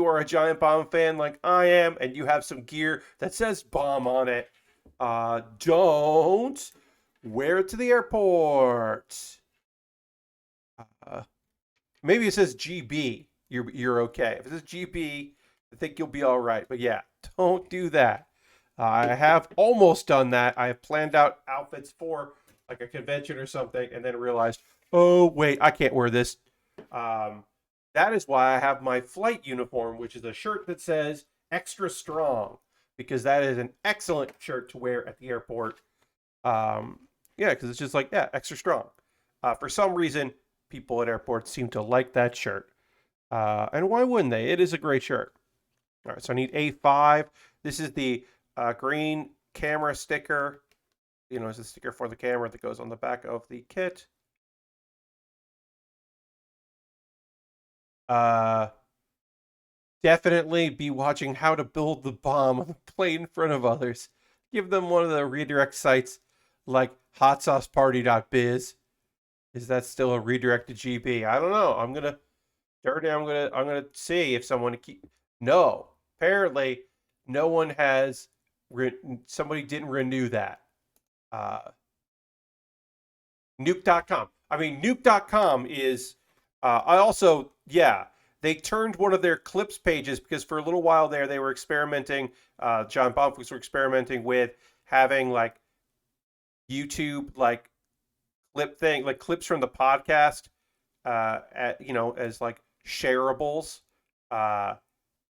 are a Giant Bomb fan like I am, and you have some gear that says bomb on it, don't wear it to the airport. Maybe it says GB. You're okay. If it says GB, I think you'll be all right. But yeah, don't do that. I have almost done that. I have planned out outfits for like a convention or something, and then realized, oh wait, I can't wear this. That is why I have my flight uniform, which is a shirt that says extra strong, because that is an excellent shirt to wear at the airport. Yeah, because it's just like, yeah, extra strong. For some reason, people at airports seem to like that shirt. And why wouldn't they? It is a great shirt. All right, so I need A5. This is the green camera sticker. It's a sticker for the camera that goes on the back of the kit. Definitely be watching how to build the bomb on the plane in front of others. Give them one of the redirect sites like hotsauceparty.biz. Is that still a redirected GB? I don't know. I'm gonna see if someone keep. No, apparently, no one has. Somebody didn't renew that. Uh, Nuke.com. I mean, Nuke.com is. I also, yeah, they turned one of their clips pages because for a little while there they were experimenting. John Bonfils were experimenting with having like YouTube like clip thing, like clips from the podcast, as like shareables. Uh,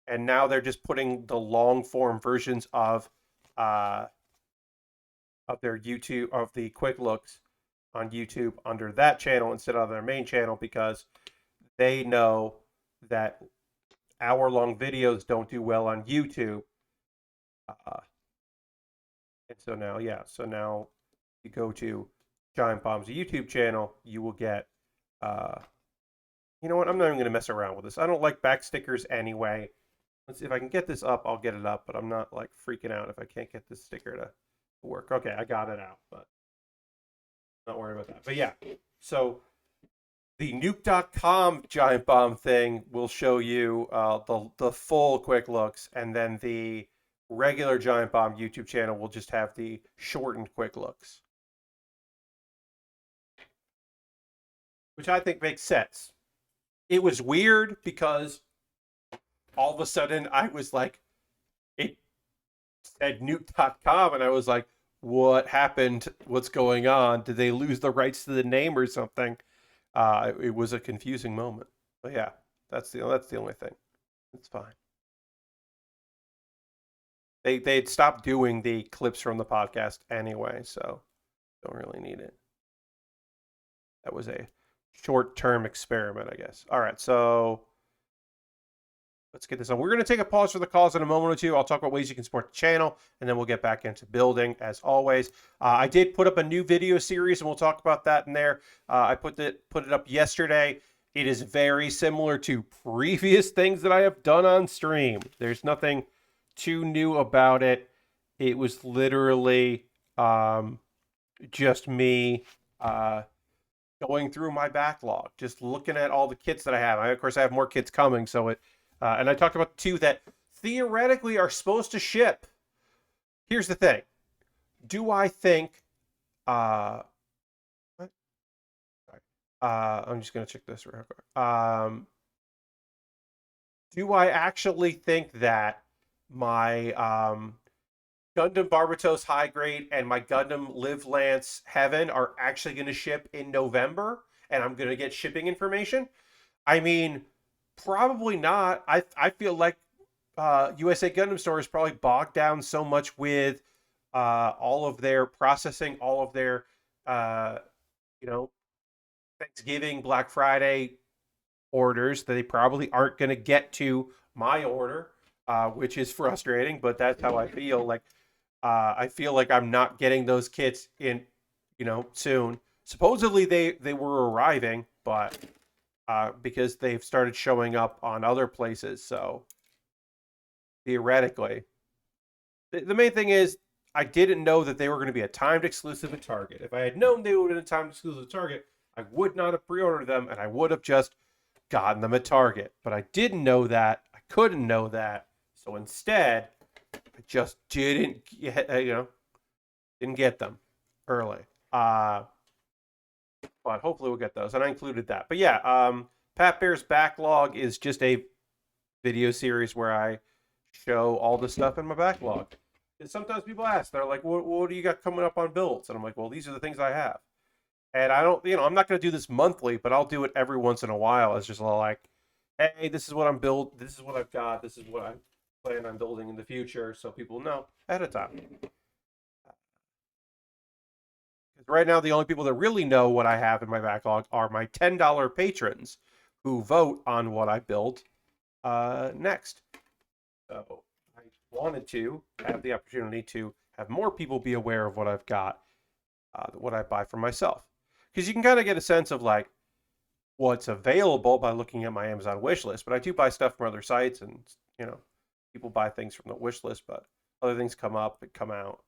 and now they're just putting the long form versions uh, of their YouTube of the quick looks on YouTube under that channel instead of their main channel because they know that hour-long videos don't do well on YouTube. And so now, yeah, so now you go to Giant Bomb's YouTube channel, you will get, uh, you know what? I'm not even going to mess around with this. I don't like back stickers anyway. Let's see if I can get this up. I'll get it up, but I'm not like freaking out if I can't get this sticker to work. Okay, I got it out, but not worried about that. But yeah, so the nuke.com giant bomb thing will show you the full quick looks, and then the regular giant bomb YouTube channel will just have the shortened quick looks, which I think makes sense. It was weird because all of a sudden I was like, it said nuke.com, and I was like, what happened? What's going on? Did they lose the rights to the name or something? It was a confusing moment. But yeah, that's the only thing. It's fine. They'd stopped doing the clips from the podcast anyway, so don't really need it. That was a short-term experiment, I guess. All right, so let's get this on. We're going to take a pause for the calls in a moment or two. I'll talk about ways you can support the channel, and then we'll get back into building, as always. I did put up a new video series, and we'll talk about that in there. I put it up yesterday. It is very similar to previous things that I have done on stream. There's nothing too new about it. It was literally just me going through my backlog, just looking at all the kits that I have. Of course, I have more kits coming, so it. And I talked about two that theoretically are supposed to ship. Here's the thing: do I think? What? Sorry. I'm just gonna check this real quick. Do I actually think that my Gundam Barbatos High Grade and my Gundam Live Lance Heaven are actually going to ship in November, and I'm going to get shipping information? I mean, probably not. I feel like USA Gundam Store is probably bogged down so much with all of their processing, all of their you know Thanksgiving, Black Friday orders that they probably aren't going to get to my order, which is frustrating. But that's how I feel. Like I feel like I'm not getting those kits in, soon. Supposedly they were arriving, but because they've started showing up on other places. So theoretically, the main thing is I didn't know that they were going to be a timed exclusive at Target. If I had known they would have been a timed exclusive at Target, I would not have pre-ordered them, and I would have just gotten them at Target. But I didn't know that. I couldn't know that. So instead, I just didn't get them early. But hopefully we'll get those. And I included that. But yeah, Pat Bear's Backlog is just a video series where I show all the stuff in my backlog. And sometimes people ask, they're like, what do you got coming up on builds? And I'm like, well, these are the things I have. And I don't, I'm not going to do this monthly, but I'll do it every once in a while. It's just like, hey, this is what I'm built. This is what I've got. This is what I plan on building in the future, so people know ahead of time. Right now, the only people that really know what I have in my backlog are my $10 patrons who vote on what I build next. So I wanted to have the opportunity to have more people be aware of what I've got, what I buy for myself. Because you can kind of get a sense of like what's available by looking at my Amazon wish list. But I do buy stuff from other sites, and people buy things from the wish list, but other things come up and come out.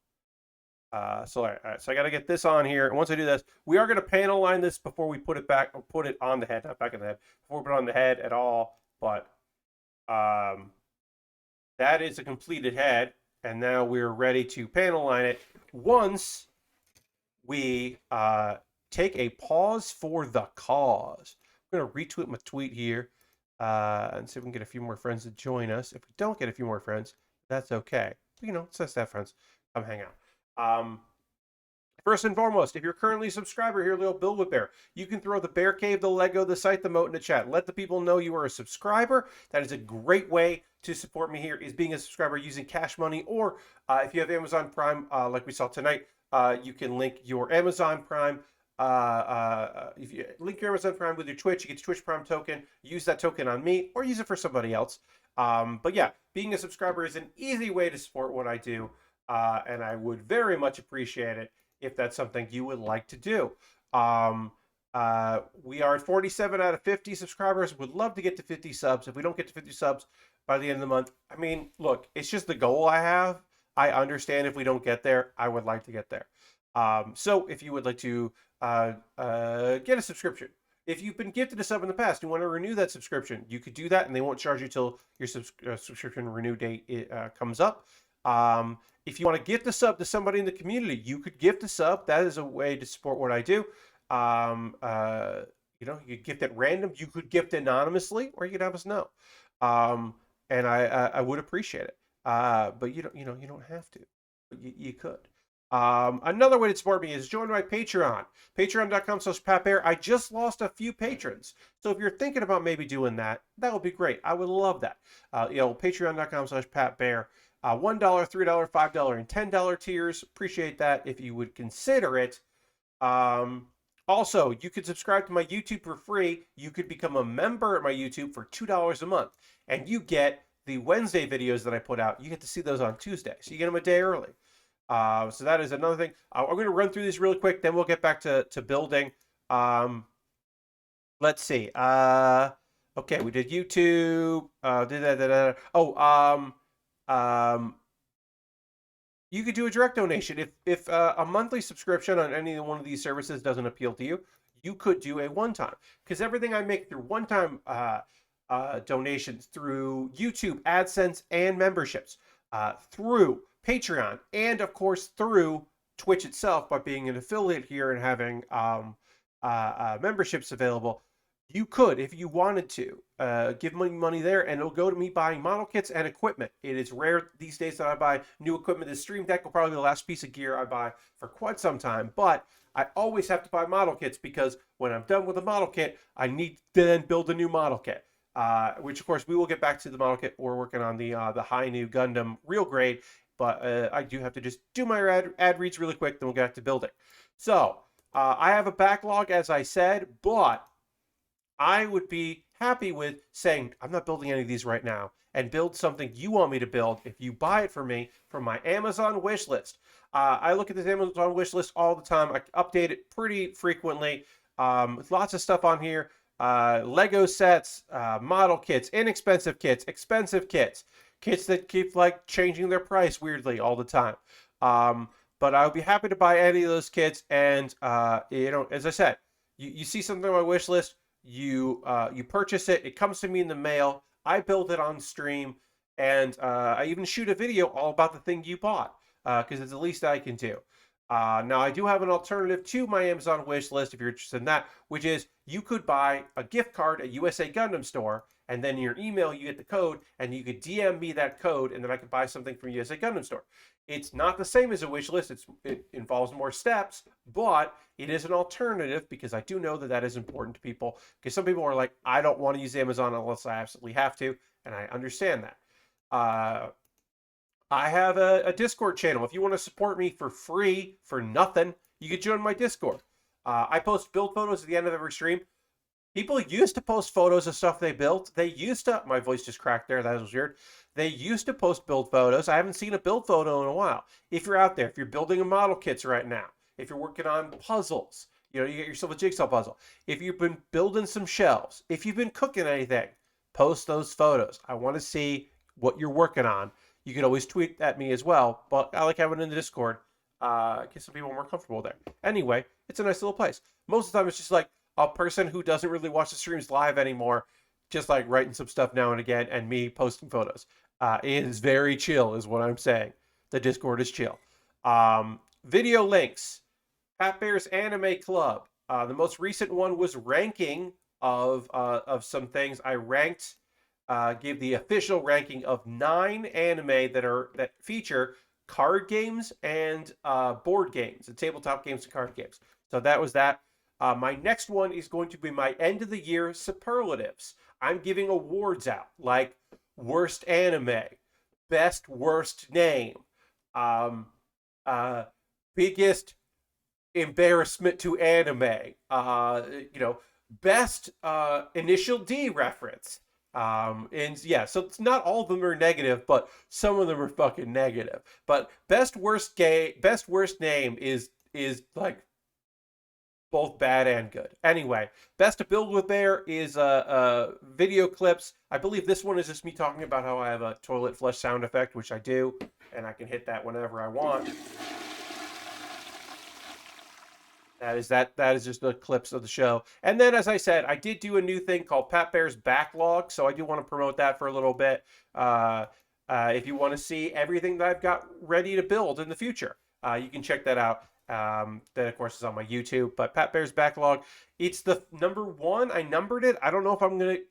So I got to get this on here. And once I do this, we are going to panel line this before we put it back, or put it on the head, not back in the head, before we put it on the head at all. But um, that is a completed head. And now we're ready to panel line it once we take a pause for the cause. I'm going to retweet my tweet here and see if we can get a few more friends to join us. If we don't get a few more friends, that's okay. You know, it's nice to have friends. Come hang out. First and foremost, if you're currently a subscriber here, little Build With Baer, you can throw the Bear Cave, the Lego, the site, the moat in the chat. Let the people know you are a subscriber. That is a great way to support me here, is being a subscriber using cash money, or if you have Amazon Prime, like we saw tonight, you can link your Amazon Prime. If you link your Amazon Prime with your Twitch, you get your Twitch Prime token. Use that token on me, or use it for somebody else. But yeah, being a subscriber is an easy way to support what I do, and I would very much appreciate it if that's something you would like to do. We are at 47 out of 50 subscribers. Would love to get to 50 subs. If we don't get to 50 subs by the end of the month, I mean, look, it's just the goal I have. I understand if we don't get there. I would like to get there. So if you would like to get a subscription, if you've been gifted a sub in the past, you want to renew that subscription, you could do that, and they won't charge you till your subscription renew date comes up. If you want to gift a sub to somebody in the community, you could gift a sub. That is a way to support what I do. You know, you could gift at random. You could gift anonymously, or you could have us know. And I would appreciate it. But you don't have to. But you could. Another way to support me is join my Patreon. Patreon.com/PatBear. I just lost a few patrons. So if you're thinking about maybe doing that, that would be great. I would love that. Patreon.com/PatBear. $1, $3, $5, and $10 tiers. Appreciate that if you would consider it. Also, you could subscribe to my YouTube for free. You could become a member at my YouTube for $2 a month. And you get the Wednesday videos that I put out. You get to see those on Tuesday. So you get them a day early. So that is another thing. I'm going to run through this really quick. Then we'll get back to building. Let's see. Okay, we did YouTube. You could do a direct donation. If a monthly subscription on any one of these services doesn't appeal to you, you could do a one-time. Because everything I make through one-time donations through YouTube, AdSense, and memberships, through Patreon, and of course through Twitch itself by being an affiliate here and having memberships available, you could, if you wanted to, give money there, and it'll go to me buying model kits and equipment. It is rare these days that I buy new equipment. The Stream Deck will probably be the last piece of gear I buy for quite some time, but I always have to buy model kits because when I'm done with the model kit, I need to then build a new model kit. Which of course we will get back to the model kit. We're working on the Hi-Nu Gundam real grade, but I do have to just do my ad reads really quick, then we'll get back to building. So I have a backlog, as I said, but I would be happy with saying I'm not building any of these right now, and build something you want me to build if you buy it for me from my Amazon wish list. I look at this Amazon wish list all the time. I update it pretty frequently. Lots of stuff on here. Lego sets, model kits, inexpensive kits, expensive kits, kits that keep like changing their price weirdly all the time. But I would be happy to buy any of those kits. And as I said, you see something on my wish list, you purchase it, it comes to me in the mail, I build it on stream, and I even shoot a video all about the thing you bought, because it's the least I can do. Now, I do have an alternative to my Amazon wish list if you're interested in that, which is you could buy a gift card at USA Gundam Store, and then in your email you get the code, and you could DM me that code, and then I could buy something from USA Gundam Store. It's not the same as a wish list. It involves more steps, but it is an alternative because I do know that that is important to people. Because some people are like, I don't want to use Amazon unless I absolutely have to, and I understand that. I have a Discord channel. If you want to support me for free, for nothing, you can join my Discord. I post build photos at the end of every stream. People used to post photos of stuff they built. They used to, my voice just cracked there, that was weird. They used to post build photos. I haven't seen a build photo in a while. If you're out there, if you're building a model kits right now, if you're working on puzzles, you get yourself a jigsaw puzzle. If you've been building some shelves, if you've been cooking anything, post those photos. I want to see what you're working on. You can always tweet at me as well, but I like having it in the Discord. Get some people more comfortable there. Anyway, it's a nice little place. Most of the time, it's just like a person who doesn't really watch the streams live anymore, just like writing some stuff now and again, and me posting photos. It is very chill, is what I'm saying. The Discord is chill. Video links. Pat Bear's Anime Club. The most recent one was ranking of some things. I ranked, gave the official ranking of 9 anime that feature card games and board games, and tabletop games and card games. So that was that. My next one is going to be my end of the year superlatives. I'm giving awards out like worst anime, best worst name, biggest embarrassment to anime, best initial D reference. And yeah, so it's not all of them are negative, but some of them are fucking negative. But best worst name is like both bad and good. Anyway, best to Build With Baer is video clips. I believe this one is just me talking about how I have a toilet flush sound effect, which I do, and I can hit that whenever I want. That is just the clips of the show. And then, as I said, I did do a new thing called Pat Bear's Backlog, so I do want to promote that for a little bit. If you want to see everything that I've got ready to build in the future, you can check that out. That, of course, is on my YouTube. But Pat Bear's Backlog, it's the number 1. I numbered it. I don't know if I'm going to,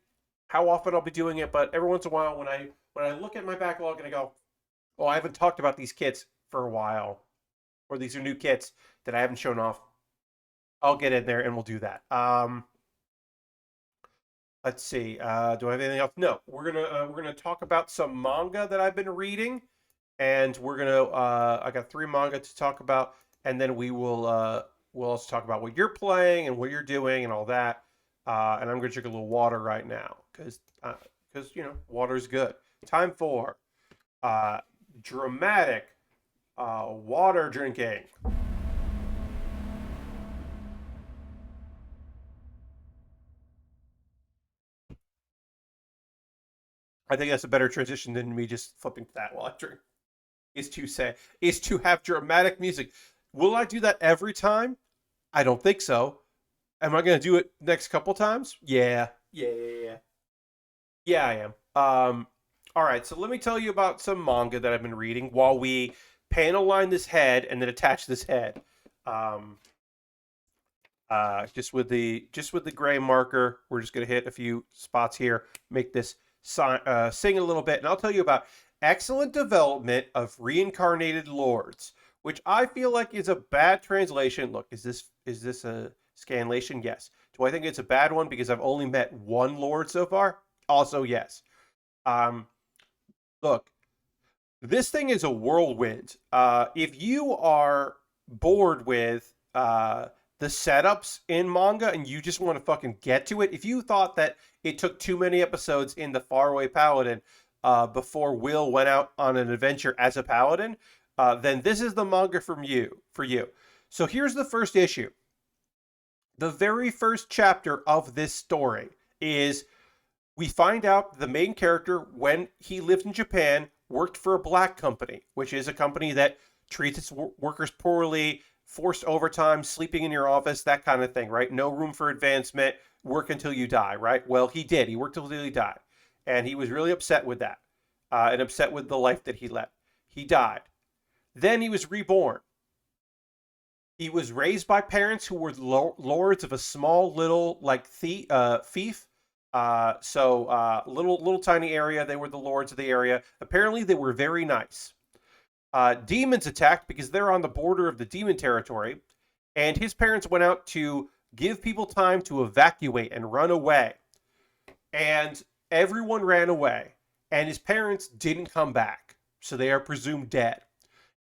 how often I'll be doing it, but every once in a while when I look at my backlog and I go, oh, I haven't talked about these kits for a while, or these are new kits that I haven't shown off, I'll get in there and we'll do that. Let's see. Do I have anything else? No. We're gonna talk about some manga that I've been reading, and we're gonna. I got 3 manga to talk about, and then we'll also talk about what you're playing and what you're doing and all that. And I'm gonna drink a little water right now because water's good. Time for dramatic water drinking. I think that's a better transition than me just flipping to that while I drink. Is to have dramatic music. Will I do that every time? I don't think so. Am I going to do it next couple times? Yeah. Yeah, I am. All right, so let me tell you about some manga that I've been reading while we panel line this head and then attach this head. Just with the gray marker, we're just going to hit a few spots here, make this sing a little bit, and I'll tell you about excellent development of Reincarnated Lords, which I feel like is a bad translation. Look, is this a scanlation? Yes. Do I think it's a bad one because I've only met 1 Lord so far? Also, yes. Look, this thing is a whirlwind. If you are bored with the setups in manga and you just want to fucking get to it, if you thought that it took too many episodes in the Faraway Paladin before Will went out on an adventure as a paladin, then this is the manga for you. So here's the first issue. The very first chapter of this story is we find out the main character, when he lived in Japan, worked for a black company, which is a company that treats its workers poorly, forced overtime, sleeping in your office, that kind of thing, right? No room for advancement, work until you die, right? Well, he did. He worked until he died. And he was really upset with that, and upset with the life that he led. He died. Then he was reborn. He was raised by parents who were lords of a small little, like, fief. Little tiny area. They were the lords of the area. Apparently, they were very nice. Demons attacked because they're on the border of the demon territory, and his parents went out to give people time to evacuate and run away. And everyone ran away, and his parents didn't come back, so they are presumed dead.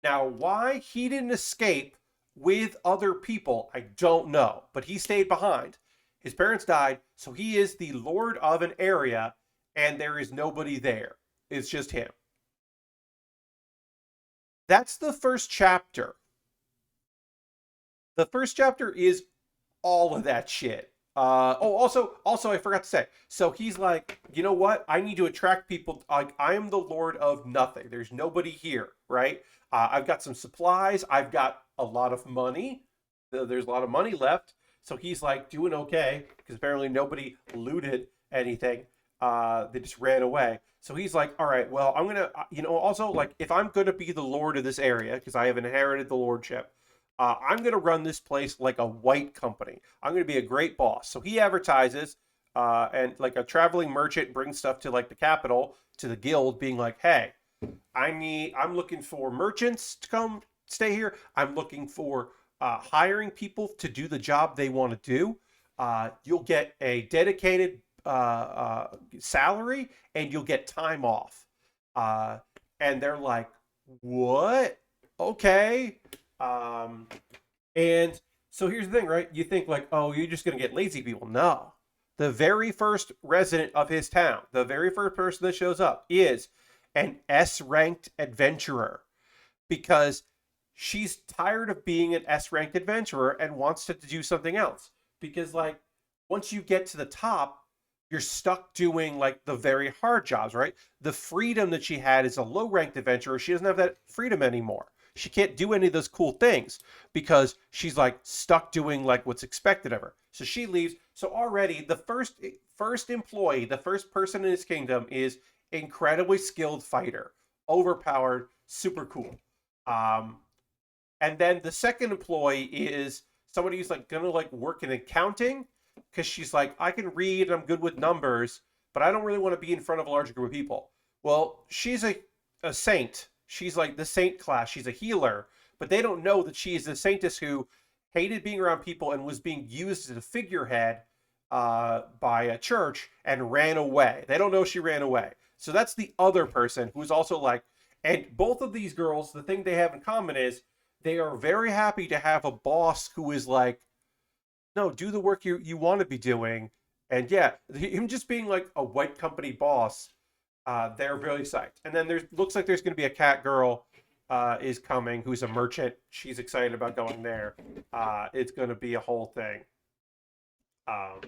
Now, why he didn't escape with other people, I don't know, but he stayed behind. His parents died, so he is the lord of an area, and there is nobody there. It's just him. That's the first chapter. The first chapter is all of that shit. Also, I forgot to say. So he's like, you know what? I need to attract people. Like, I am the Lord of nothing. There's nobody here, right? I've got some supplies. I've got a lot of money. There's a lot of money left. So he's like doing okay because apparently nobody looted anything. They just ran away. So he's like, all right, well, I'm gonna, also like if I'm gonna be the Lord of this area because I have inherited the lordship. I'm going to run this place like a white company. I'm going to be a great boss. So he advertises, and like a traveling merchant brings stuff to like the capital, to the guild, being like, hey, I'm looking for merchants to come stay here. I'm looking for hiring people to do the job they want to do. You'll get a dedicated salary and you'll get time off. Uh, and they're like, what? Okay. Um, and so here's the thing, right? You think like, oh, you're just gonna get lazy people. No. The very first resident of his town, the very first person that shows up is an S-ranked adventurer because she's tired of being an S-ranked adventurer and wants to do something else. Because like once you get to the top, you're stuck doing like the very hard jobs, right? The freedom that she had as a low-ranked adventurer, she doesn't have that freedom anymore. She can't do any of those cool things because she's like stuck doing like what's expected of her. So she leaves. So already the first employee, the first person in his kingdom is incredibly skilled fighter, overpowered, super cool. Um, and then the second employee is somebody who's like gonna like work in accounting because she's like, I can read, I'm good with numbers, but I don't really want to be in front of a large group of people. Well, she's a saint. She's like the saint class. She's a healer, but they don't know that she is the saintess who hated being around people and was being used as a figurehead by a church and ran away. They don't know she ran away. So that's the other person who's also like, and both of these girls, the thing they have in common is they are very happy to have a boss who is like, no, do the work you want to be doing. And yeah, him just being like a white company boss, they're really psyched. And then there's looks like there's going to be a cat girl is coming who's a merchant. She's excited about going there. It's going to be a whole thing. Um,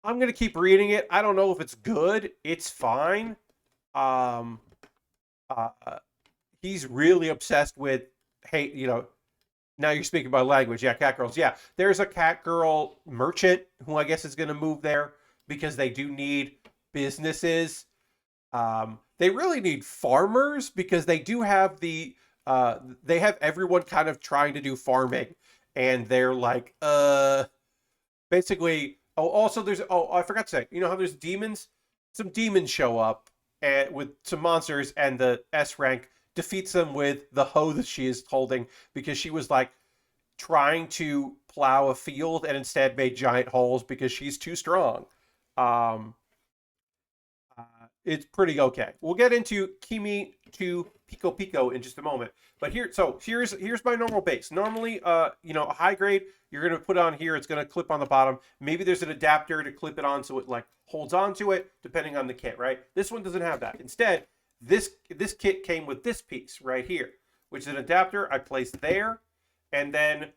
I'm going to keep reading it. I don't know if it's good. It's fine. Um, uh, he's really obsessed with hate. Now you're speaking my language. Yeah, cat girls. Yeah, there's a cat girl merchant who I guess is going to move there because they do need businesses. They really need farmers because they do have they have everyone kind of trying to do farming, and they're like, basically. Oh, also there's I forgot to say, you know how there's demons? Some demons show up and with some monsters, and the S rank defeats them with the hoe that she is holding because she was like trying to plow a field and instead made giant holes because she's too strong. Um, uh, it's pretty okay. We'll get into Kimi to Pico-Pico in just a moment. But here's my normal base. Normally, a high grade, you're gonna put on here. It's gonna clip on the bottom. Maybe there's an adapter to clip it on so it like holds on to it, depending on the kit, right? This one doesn't have that. Instead, this kit came with this piece right here, which is an adapter I placed there, and then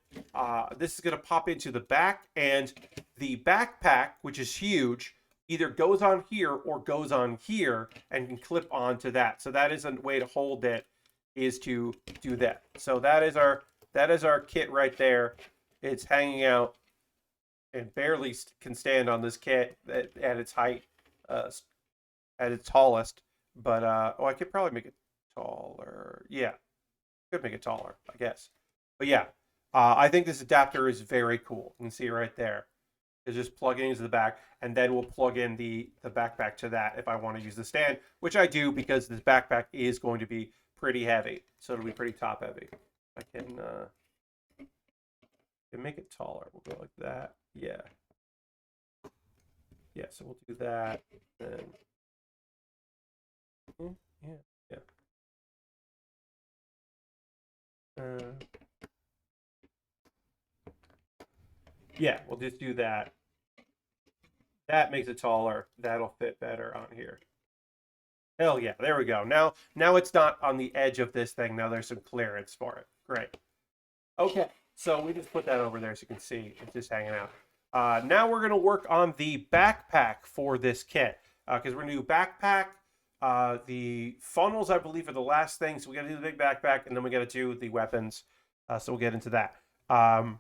this is gonna pop into the back, and the backpack, which is huge, either goes on here or goes on here and can clip onto that. So that is a way to hold it, is to do that. So that is our kit right there. It's hanging out and barely can stand on this kit at its height, at its tallest. But I could probably make it taller. Yeah, could make it taller, I guess. But yeah, I think this adapter is very cool. You can see it right there. Is just plugging into the back, and then we'll plug in the backpack to that if I want to use the stand, which I do because this backpack is going to be pretty heavy, so it'll be pretty top heavy. I can make it taller. We'll go like that. Yeah. Yeah, so we'll do that. And yeah. Yeah, we'll just do that. That makes it taller. That'll fit better on here. Hell yeah, there we go. Now it's not on the edge of this thing. Now there's some clearance for it. Great. Okay. So we just put that over there so you can see it's just hanging out. Now we're going to work on the backpack for this kit because we're going to do backpack. The funnels, I believe, are the last thing. So we got to do the big backpack, and then we got to do the weapons. So we'll get into that. And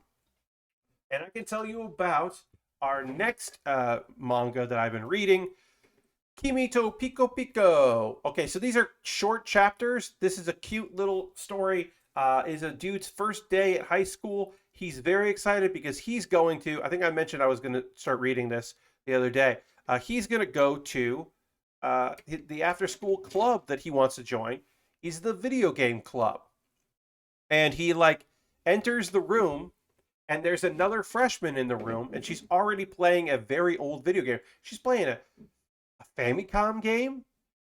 I can tell you about our next manga that I've been reading, Kimi to Pico-Pico. Okay, so these are short chapters. This is a cute little story. Is a dude's first day at high school. He's very excited because he's going to, I think I mentioned I was going to start reading this the other day. He's going to go to the after school club that he wants to join. He's the video game club. And he like enters the room and there's another freshman in the room and she's already playing a very old video game. She's playing a Famicom game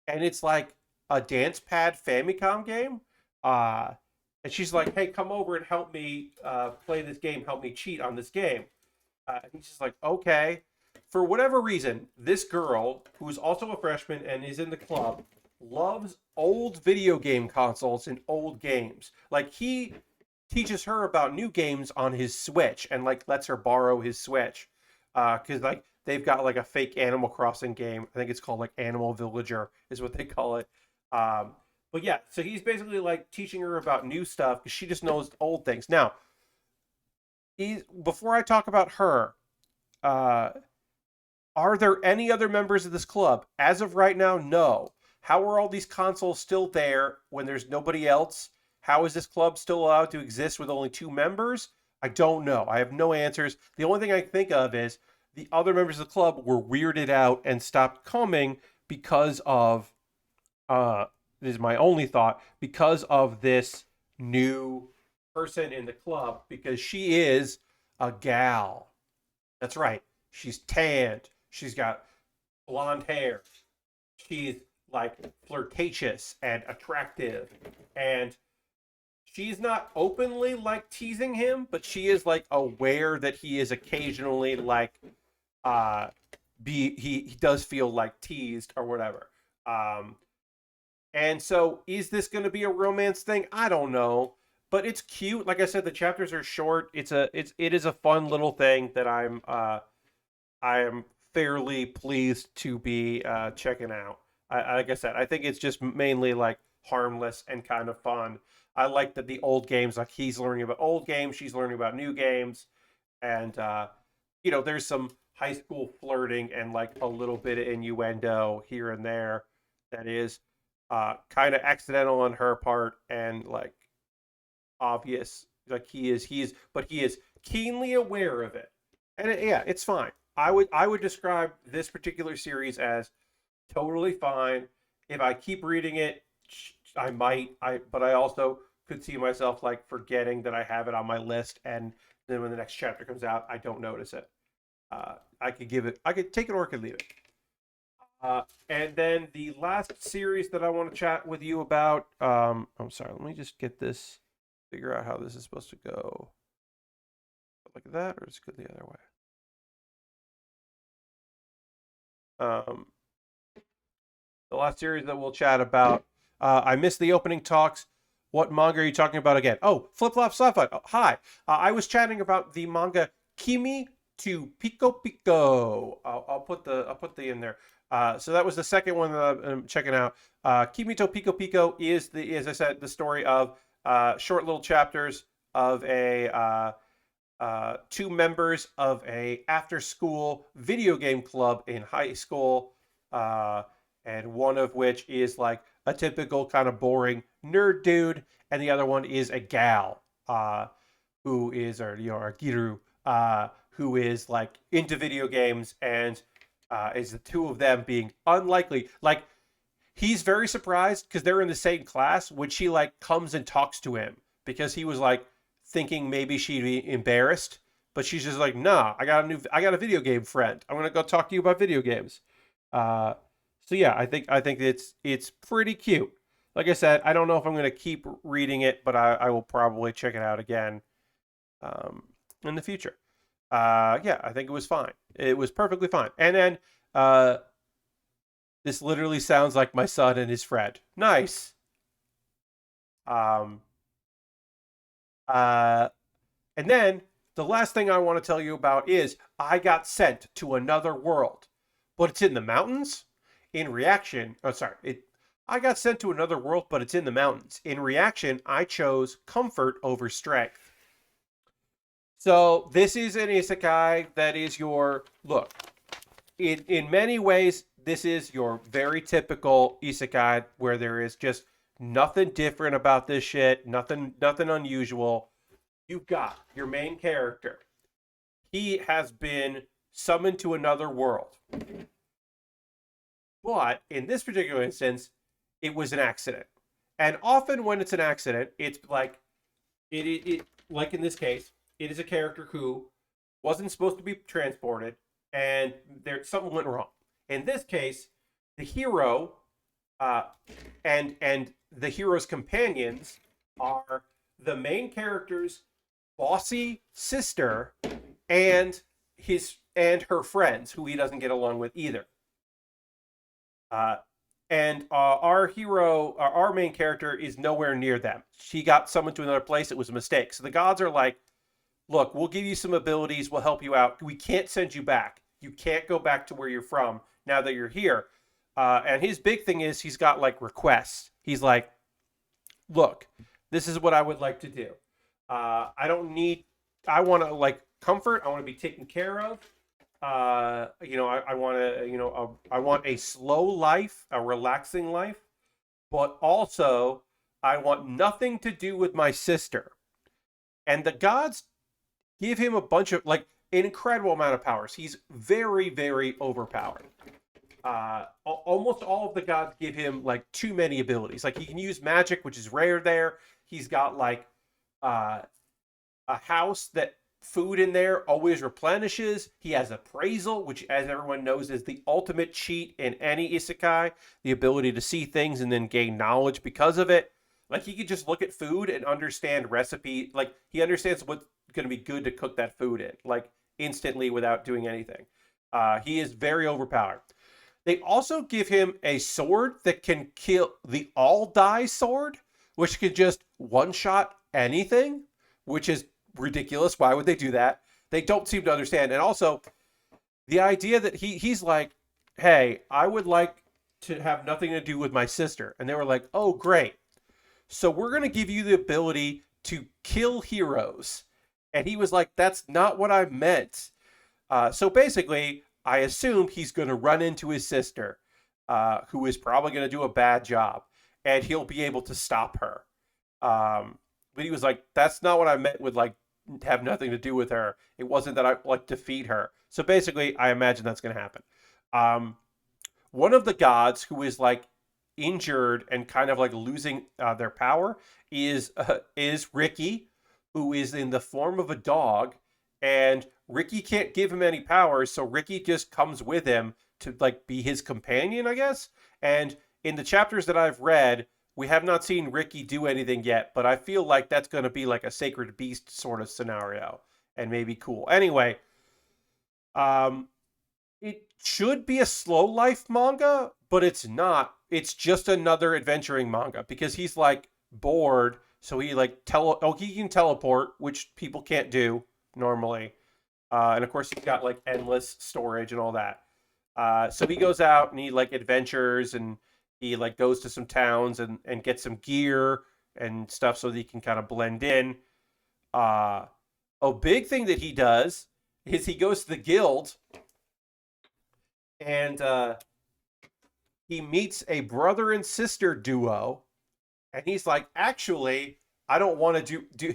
and it's like a dance pad Famicom game. And she's like, hey, come over and help me play this game. Help me cheat on this game. And he's just like, okay. For whatever reason, this girl, who's also a freshman and is in the club, loves old video game consoles and old games. Like, he teaches her about new games on his Switch and, like, lets her borrow his Switch. Because, like, they've got, like, a fake Animal Crossing game. I think it's called, like, Animal Villager is what they call it. But yeah, so he's basically like teaching her about new stuff because she just knows old things. Now, before I talk about her, are there any other members of this club? As of right now, no. How are all these consoles still there when there's nobody else? How is this club still allowed to exist with only 2 members? I don't know. I have no answers. The only thing I can think of is the other members of the club were weirded out and stopped coming because of this is my only thought, because of this new person in the club, because she is a gal. That's right. She's tanned. She's got blonde hair. She's like flirtatious and attractive. And she's not openly like teasing him, but she is like aware that he is occasionally like he does feel like teased or whatever. And so, is this going to be a romance thing? I don't know, but it's cute. Like I said, the chapters are short. It is a fun little thing that I am fairly pleased to be checking out. Like I said, I think it's just mainly like harmless and kind of fun. I like that the old games, like he's learning about old games, she's learning about new games, and there's some high school flirting and like a little bit of innuendo here and there that is kind of accidental on her part and like obvious. Like he is keenly aware of it, and it's fine. I would describe this particular series as totally fine. If I keep reading it, I might. But I also could see myself like forgetting that I have it on my list, and then when the next chapter comes out, I don't notice it. I could take it or I could leave it. And then the last series that I want to chat with you about, I'm sorry, let me just get this, figure out how this is supposed to go. Like that, or is it go the other way? The last series that we'll chat about, I missed the opening talks. What manga are you talking about again? Oh, Flip Flop Slap Fight. Oh, hi. I was chatting about the manga Kimi to Pico-Pico. I'll put the in there. So that was the second one that I'm checking out. Kimi to Pico-Pico is as I said, the story of short little chapters of a 2 members of a after-school video game club in high school, and one of which is like a typical kind of boring nerd dude, and the other one is a gal who is, or a giru, who is like into video games, and is the 2 of them being unlikely. Like, he's very surprised because they're in the same class when she like comes and talks to him, because he was like thinking maybe she'd be embarrassed, but she's just like, nah, I got a video game friend. I'm gonna go talk to you about video games. So yeah, I think it's pretty cute. Like I said, I don't know if I'm gonna keep reading it, but I will probably check it out again in the future. Yeah, I think it was fine. It was perfectly fine. And then this literally sounds like my son and his friend. Nice. Um, uh, And then the last thing I want to tell you about is I got sent to another world, but it's in the mountains. In reaction, I got sent to another world, but it's in the mountains. In reaction, I chose comfort over strength. So this is an isekai that is your look. In many ways, this is your very typical isekai where there is just nothing different about this shit, nothing unusual. You've got your main character. He has been summoned to another world. But in this particular instance, it was an accident. And often when it's an accident, it's like like in this case, it is a character who wasn't supposed to be transported and something went wrong. In this case, the hero and the hero's companions are the main character's bossy sister and her friends, who he doesn't get along with either. And our main character is nowhere near them. She got summoned to another place. It was a mistake. So the gods are like, look, we'll give you some abilities. We'll help you out. We can't send you back. You can't go back to where you're from now that you're here. And his big thing is he's got like requests. He's like, look, this is what I would like to do. I want to like comfort. I want to be taken care of. I want a slow life, a relaxing life, but also I want nothing to do with my sister. And the gods give him a bunch of like an incredible amount of powers. He's very, very overpowered. Almost all of the gods give him like too many abilities. Like he can use magic, which is rare there. He's got like a house that food in there always replenishes. He has appraisal, which, as everyone knows, is the ultimate cheat in any isekai. The ability to see things and then gain knowledge because of it. Like he could just look at food and understand recipe. Like he understands what's going to be good to cook that food in, like instantly without doing anything. He is very overpowered. They also give him a sword that can kill the all-die sword, which can just one-shot anything, which is ridiculous. Why would they do that? They don't seem to understand. And also, the idea that he's like, hey, I would like to have nothing to do with my sister. And they were like, oh, great. So we're going to give you the ability to kill heroes. And he was like, that's not what I meant. So basically, I assume he's going to run into his sister, who is probably going to do a bad job. And he'll be able to stop her. But he was like, that's not what I meant with like have nothing to do with her. It wasn't that I like defeat her. So basically, I imagine that's going to happen. One of the gods who is like injured and kind of like losing their power is Ricky, who is in the form of a dog, and Ricky can't give him any powers, so Ricky just comes with him to like be his companion, I guess. And in the chapters that I've read, we have not seen Ricky do anything yet, but I feel like that's going to be like a sacred beast sort of scenario and maybe cool. Anyway, it should be a slow life manga, but it's not. It's just another adventuring manga because he's like bored, so he like he can teleport, which people can't do normally. And of course he's got like endless storage and all that. So he goes out and he like adventures and he like goes to some towns and gets some gear and stuff so that he can kind of blend in. A big thing that he does is he goes to the guild and he meets a brother and sister duo. And he's like, actually, I don't want to do.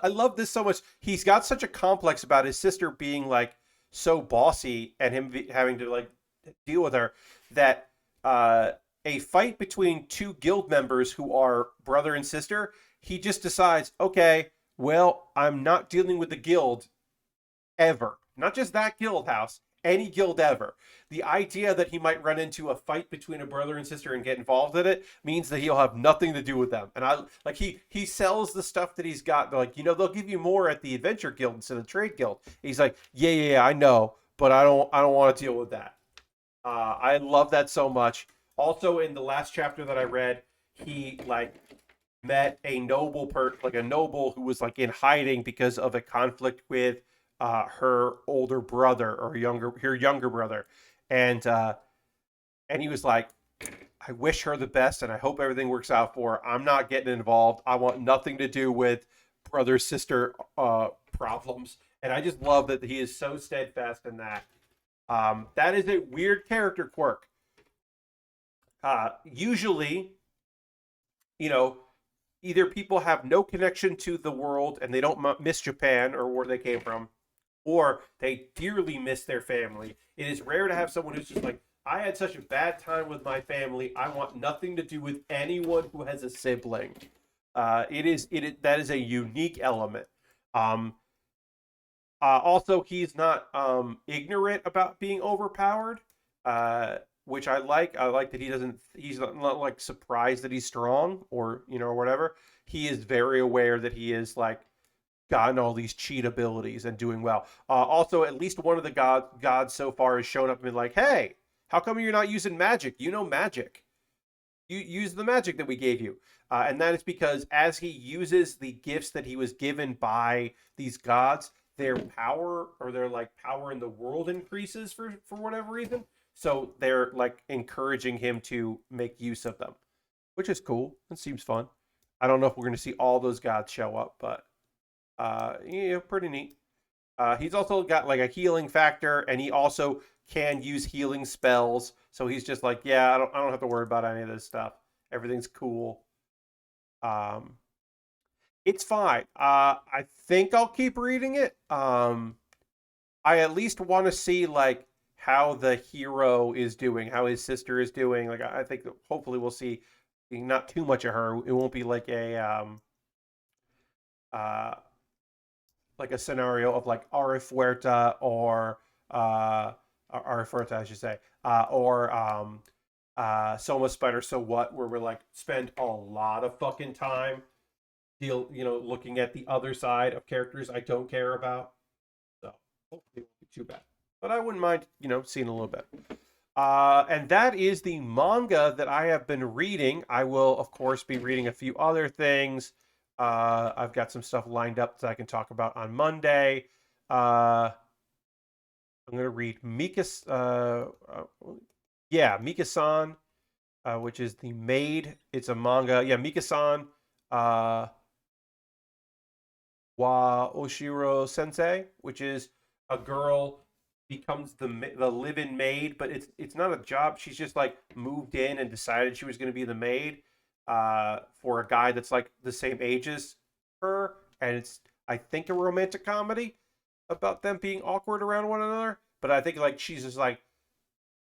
I love this so much. He's got such a complex about his sister being like so bossy and him having to like deal with her that a fight between two guild members who are brother and sister, he just decides, okay, well, I'm not dealing with the guild ever. Not just that guild house, any guild ever. The idea that he might run into a fight between a brother and sister and get involved in it means that he'll have nothing to do with them. And I like he sells the stuff that he's got. They're like, they'll give you more at the adventure guild instead of the trade guild. He's like, yeah, I know, but I don't want to deal with that. I love that so much. Also, in the last chapter that I read, he like met a like a noble who was like in hiding because of a conflict with her older brother or her younger brother, and and he was like, I wish her the best and I hope everything works out for her. I'm not getting involved. I want nothing to do with brother sister problems. And I just love that he is so steadfast in that. That is a weird character quirk. Usually, you know, either people have no connection to the world and they don't miss Japan or where they came from, or they dearly miss their family. It is rare to have someone who's just like, I had such a bad time with my family. I want nothing to do with anyone who has a sibling. That is a unique element. Um, Also, he's not ignorant about being overpowered, which I like. I like that he doesn't. He's not like surprised that he's strong or or whatever. He is very aware that he is like gotten all these cheat abilities and doing well. Also, at least one of the gods so far has shown up and been like, "Hey, how come you're not using magic? You know magic. You use the magic that we gave you." And that is because as he uses the gifts that he was given by these gods, their power or their like power in the world increases for whatever reason. So they're like encouraging him to make use of them, which is cool. It seems fun. I don't know if we're going to see all those gods show up, but yeah, pretty neat. He's also got like a healing factor, and he also can use healing spells. So he's just like, yeah, I don't have to worry about any of this stuff. Everything's cool. Um, it's fine. I think I'll keep reading it. I at least want to see like how the hero is doing, how his sister is doing. Like I think that hopefully we'll see not too much of her. It won't be uh like a scenario of like Arifuerta or Arifuerta, I should say, or Soma Spider. So what? Where we're like spend a lot of fucking time looking at the other side of characters I don't care about. So hopefully it won't be too bad. But I wouldn't mind, seeing a little bit. And that is the manga that I have been reading. I will, of course, be reading a few other things. I've got some stuff lined up that I can talk about on Monday. I'm going to read Mika-san, which is the maid. It's a manga. Yeah, Mika-san wa Oshiro Sensei, which is a girl becomes the live-in maid, but it's not a job. She's just like moved in and decided she was going to be the maid for a guy that's like the same age as her, and it's I think a romantic comedy about them being awkward around one another. But I think like she's just like,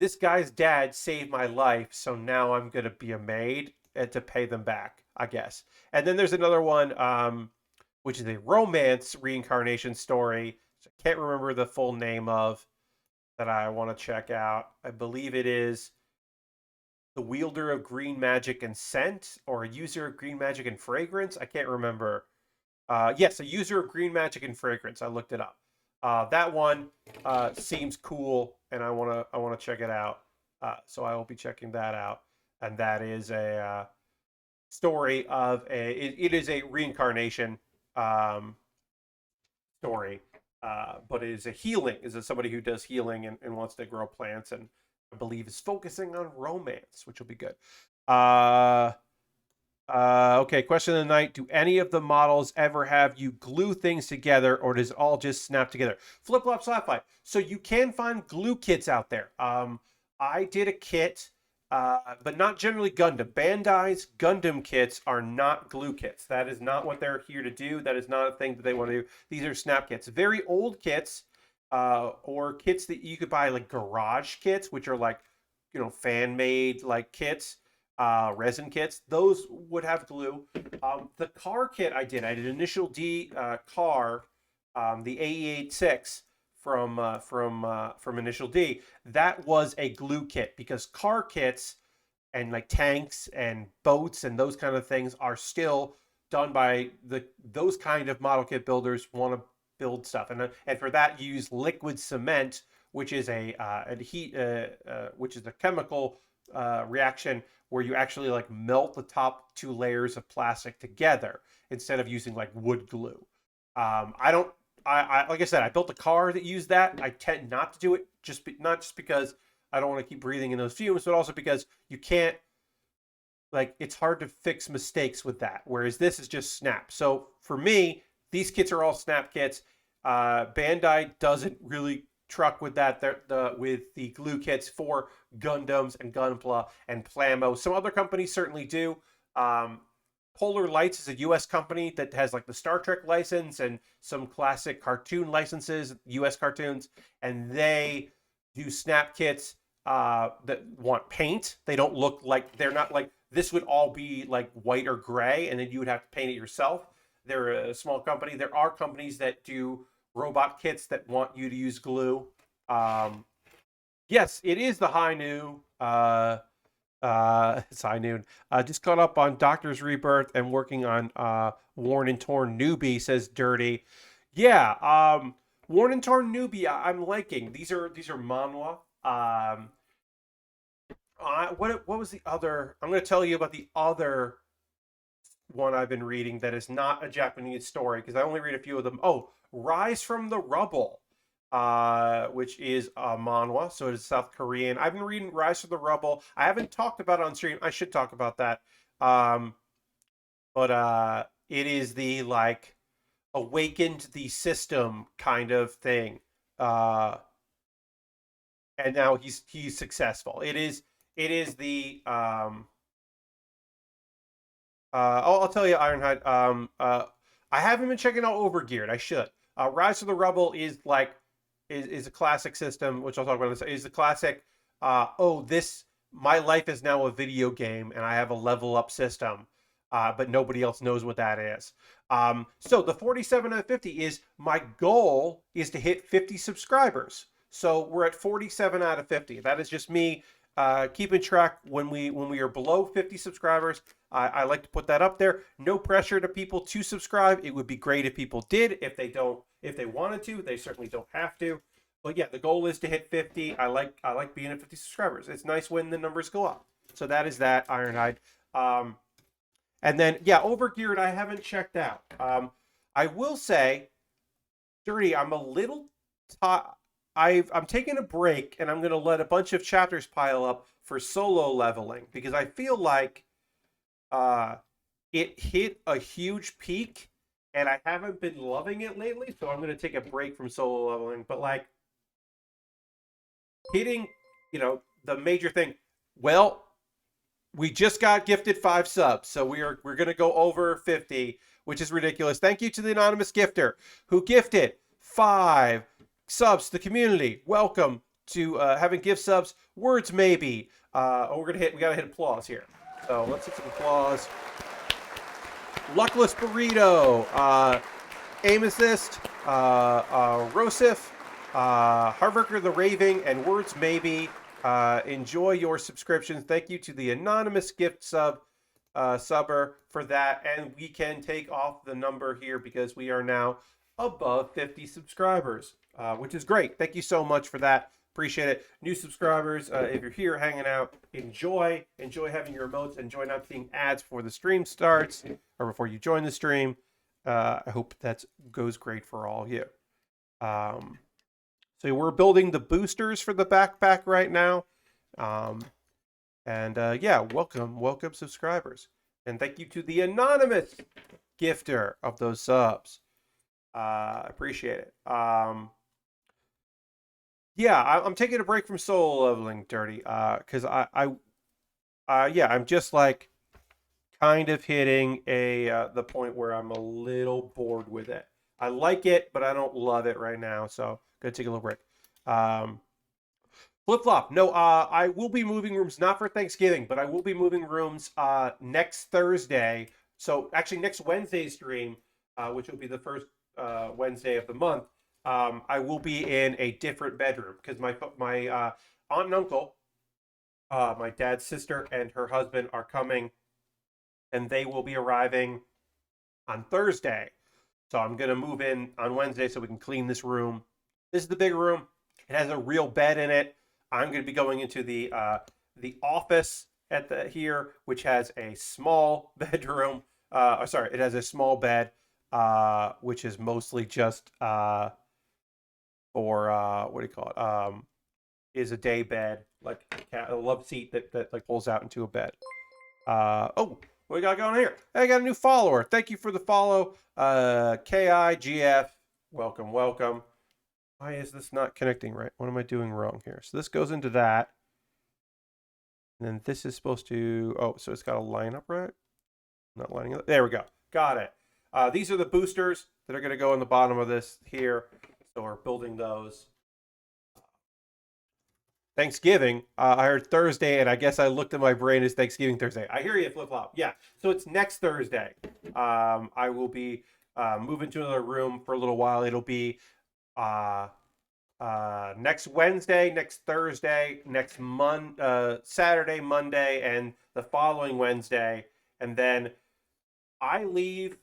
this guy's dad saved my life, so now I'm gonna be a maid and to pay them back, I guess. And then there's another one, which is a romance reincarnation story. So I can't remember the full name of that I want to check out. I believe it is the wielder of green magic and scent, or a user of green magic and fragrance. I can't remember. Yes, a user of green magic and fragrance. I looked it up. That one seems cool, and I wanna check it out. So I will be checking that out. And that is a story of it is a reincarnation story, but it is a healing. Is it somebody who does healing and wants to grow plants, and I believe is focusing on romance, which will be good. Okay, question of the night. Do any of the models ever have you glue things together, or does it all just snap together? Flip flop slap. So you can find glue kits out there. I did a kit, but not generally Gundam. Bandai's Gundam kits are not glue kits. That is not what they're here to do. That is not a thing that they want to do. These are snap kits. Very old kits, or kits that you could buy, like garage kits, which are like, fan made like kits. Resin kits, those would have glue. The car kit I did Initial D car, the AE86 from Initial D. That was a glue kit because car kits and like tanks and boats and those kind of things are still done by those kind of model kit builders want to build stuff, and for that you use liquid cement, which is which is a chemical reaction where you actually like melt the top two layers of plastic together instead of using like wood glue. I don't. I like I said, I built a car that used that. I tend not to do it not just because I don't want to keep breathing in those fumes, but also because you can't, like, it's hard to fix mistakes with that. Whereas this is just snap. So for me, these kits are all snap kits. Bandai doesn't really truck with that. With the glue kits for Gundams and Gunpla and Plamo. Some other companies certainly do. Polar Lights is a U.S. company that has like the Star Trek license and some classic cartoon licenses, U.S. cartoons, and they do snap kits that want paint. They don't look like, they're not like, this would all be like white or gray, and then you would have to paint it yourself. They're a small company. There are companies that do robot kits that want you to use glue. Yes, it is the Hi-Nu. It's high noon. Just caught up on Doctor's Rebirth and working on Worn and Torn Newbie, says Dirty. Yeah, Worn and Torn Newbie, I'm liking. These are manhwa. What was the other? I'm going to tell you about the other one I've been reading that is not a Japanese story because I only read a few of them. Oh, Rise from the Rubble, which is a manhwa, so it is South Korean. I've been reading Rise from the Rubble. I haven't talked about it on stream. I should talk about that. But it is the like awakened the system kind of thing. And now he's successful. It is the I'll tell you, Ironhide. I haven't been checking out Overgeared. I should. Rise of the Rubble is like is a classic system, which I'll talk about. Is the classic. This my life is now a video game, and I have a level up system, but nobody else knows what that is. So the 47 out of 50 is my goal is to hit 50 subscribers. So we're at 47 out of 50. That is just me keeping track when we are below 50 subscribers. I like to put that up there. No pressure to people to subscribe. It would be great if people did. If they wanted to, they certainly don't have to. But yeah, the goal is to hit 50. I like being at 50 subscribers. It's nice when the numbers go up. So that is that, Ironhide. And then yeah, Overgeared I haven't checked out. I will say, Dirty, I'm a little I'm taking a break and I'm going to let a bunch of chapters pile up for solo leveling because I feel like it hit a huge peak and I haven't been loving it lately, so I'm going to take a break from solo leveling. But like hitting, the major thing. Well, we just got gifted 5 subs, so we're going to go over 50, which is ridiculous. Thank you to the anonymous gifter who gifted 5 subs to the community. Welcome to having gift subs. Words maybe. We gotta hit applause here. So let's hit some applause. Luckless Burrito, Aim Assist, Rosif, Harvarker the Raving, and Words Maybe. Enjoy your subscriptions. Thank you to the anonymous gift subber for that, and we can take off the number here because we are now above 50 subscribers, which is great. Thank you so much for that. Appreciate it. New subscribers, if you're here hanging out, enjoy having your emotes, enjoy not seeing ads before the stream starts or before you join the stream. I hope that goes great for all of you. So we're building the boosters for the backpack right now. Yeah, welcome subscribers. And thank you to the anonymous gifter of those subs. Appreciate it. Yeah, I'm taking a break from solo leveling, Dirty, because I'm just like kind of hitting the point where I'm a little bored with it. I like it, but I don't love it right now, so gonna take a little break. Flip flop. No, I will be moving rooms not for Thanksgiving, but I will be moving rooms next Thursday. So actually next Wednesday stream, which will be the first Wednesday of the month. I will be in a different bedroom because my aunt and uncle, my dad's sister and her husband are coming, and they will be arriving on Thursday. So I'm gonna move in on Wednesday so we can clean this room. This is the big room. It has a real bed in it. I'm gonna be going into the the office at the here, which has a small bedroom. Sorry, it has a small bed, which is mostly just for what do you call it? Is a day bed, like a love seat that like pulls out into a bed. Oh, what we got going here? Hey, I got a new follower. Thank you for the follow. KIGF. Welcome, welcome. Why is this not connecting right? What am I doing wrong here? So this goes into that. And then this is supposed to, oh, so it's got to line up right? Not lining up. There we go. Got it. These are the boosters that are going to go in the bottom of this here. So we're building those. Thanksgiving. I heard Thursday, and I guess I looked at my brain as Thanksgiving Thursday. I hear you, Flip Flop. Yeah, so it's next Thursday. I will be moving to another room for a little while. It'll be next Wednesday, next Thursday, next Saturday, Monday, and the following Wednesday. And then I leave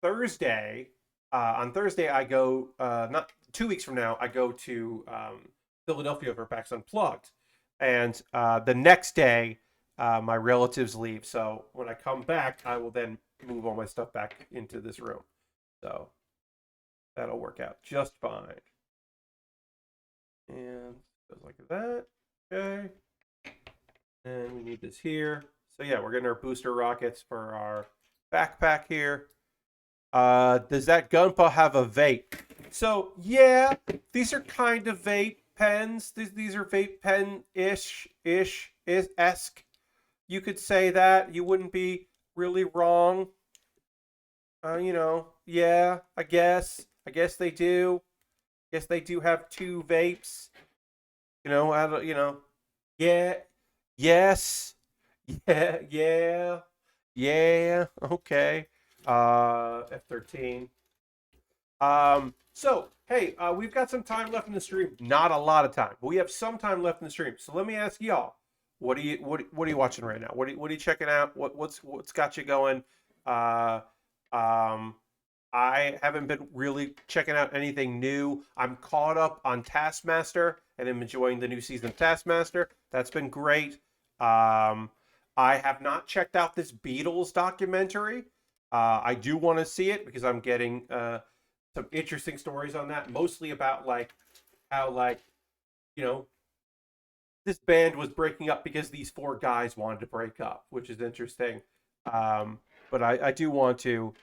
Thursday. On Thursday, I go, not 2 weeks from now, I go to Philadelphia for PAX Unplugged. And the next day, my relatives leave. So when I come back, I will then move all my stuff back into this room. So that'll work out just fine. And goes like that. Okay. And we need this here. So yeah, we're getting our booster rockets for our backpack here. Does that Gunpla have a vape? So yeah, these are kind of vape pens. These are vape pen-ish, esque. You could say that. You wouldn't be really wrong. You know, yeah, I guess they do. Guess they do have two vapes. You know, I don't, you know, yeah, yes, yeah, okay. F-13. So, hey, we've got some time left in the stream. Not a lot of time, but we have some time left in the stream. So let me ask y'all, what are you watching right now? What are you checking out? What's got you going? I haven't been really checking out anything new. I'm caught up on Taskmaster and I'm enjoying the new season of Taskmaster. That's been great. I have not checked out this Beatles documentary. I do want to see it because I'm getting some interesting stories on that, mostly about like how, like, you know, this band was breaking up because these four guys wanted to break up, which is interesting. But I do want to.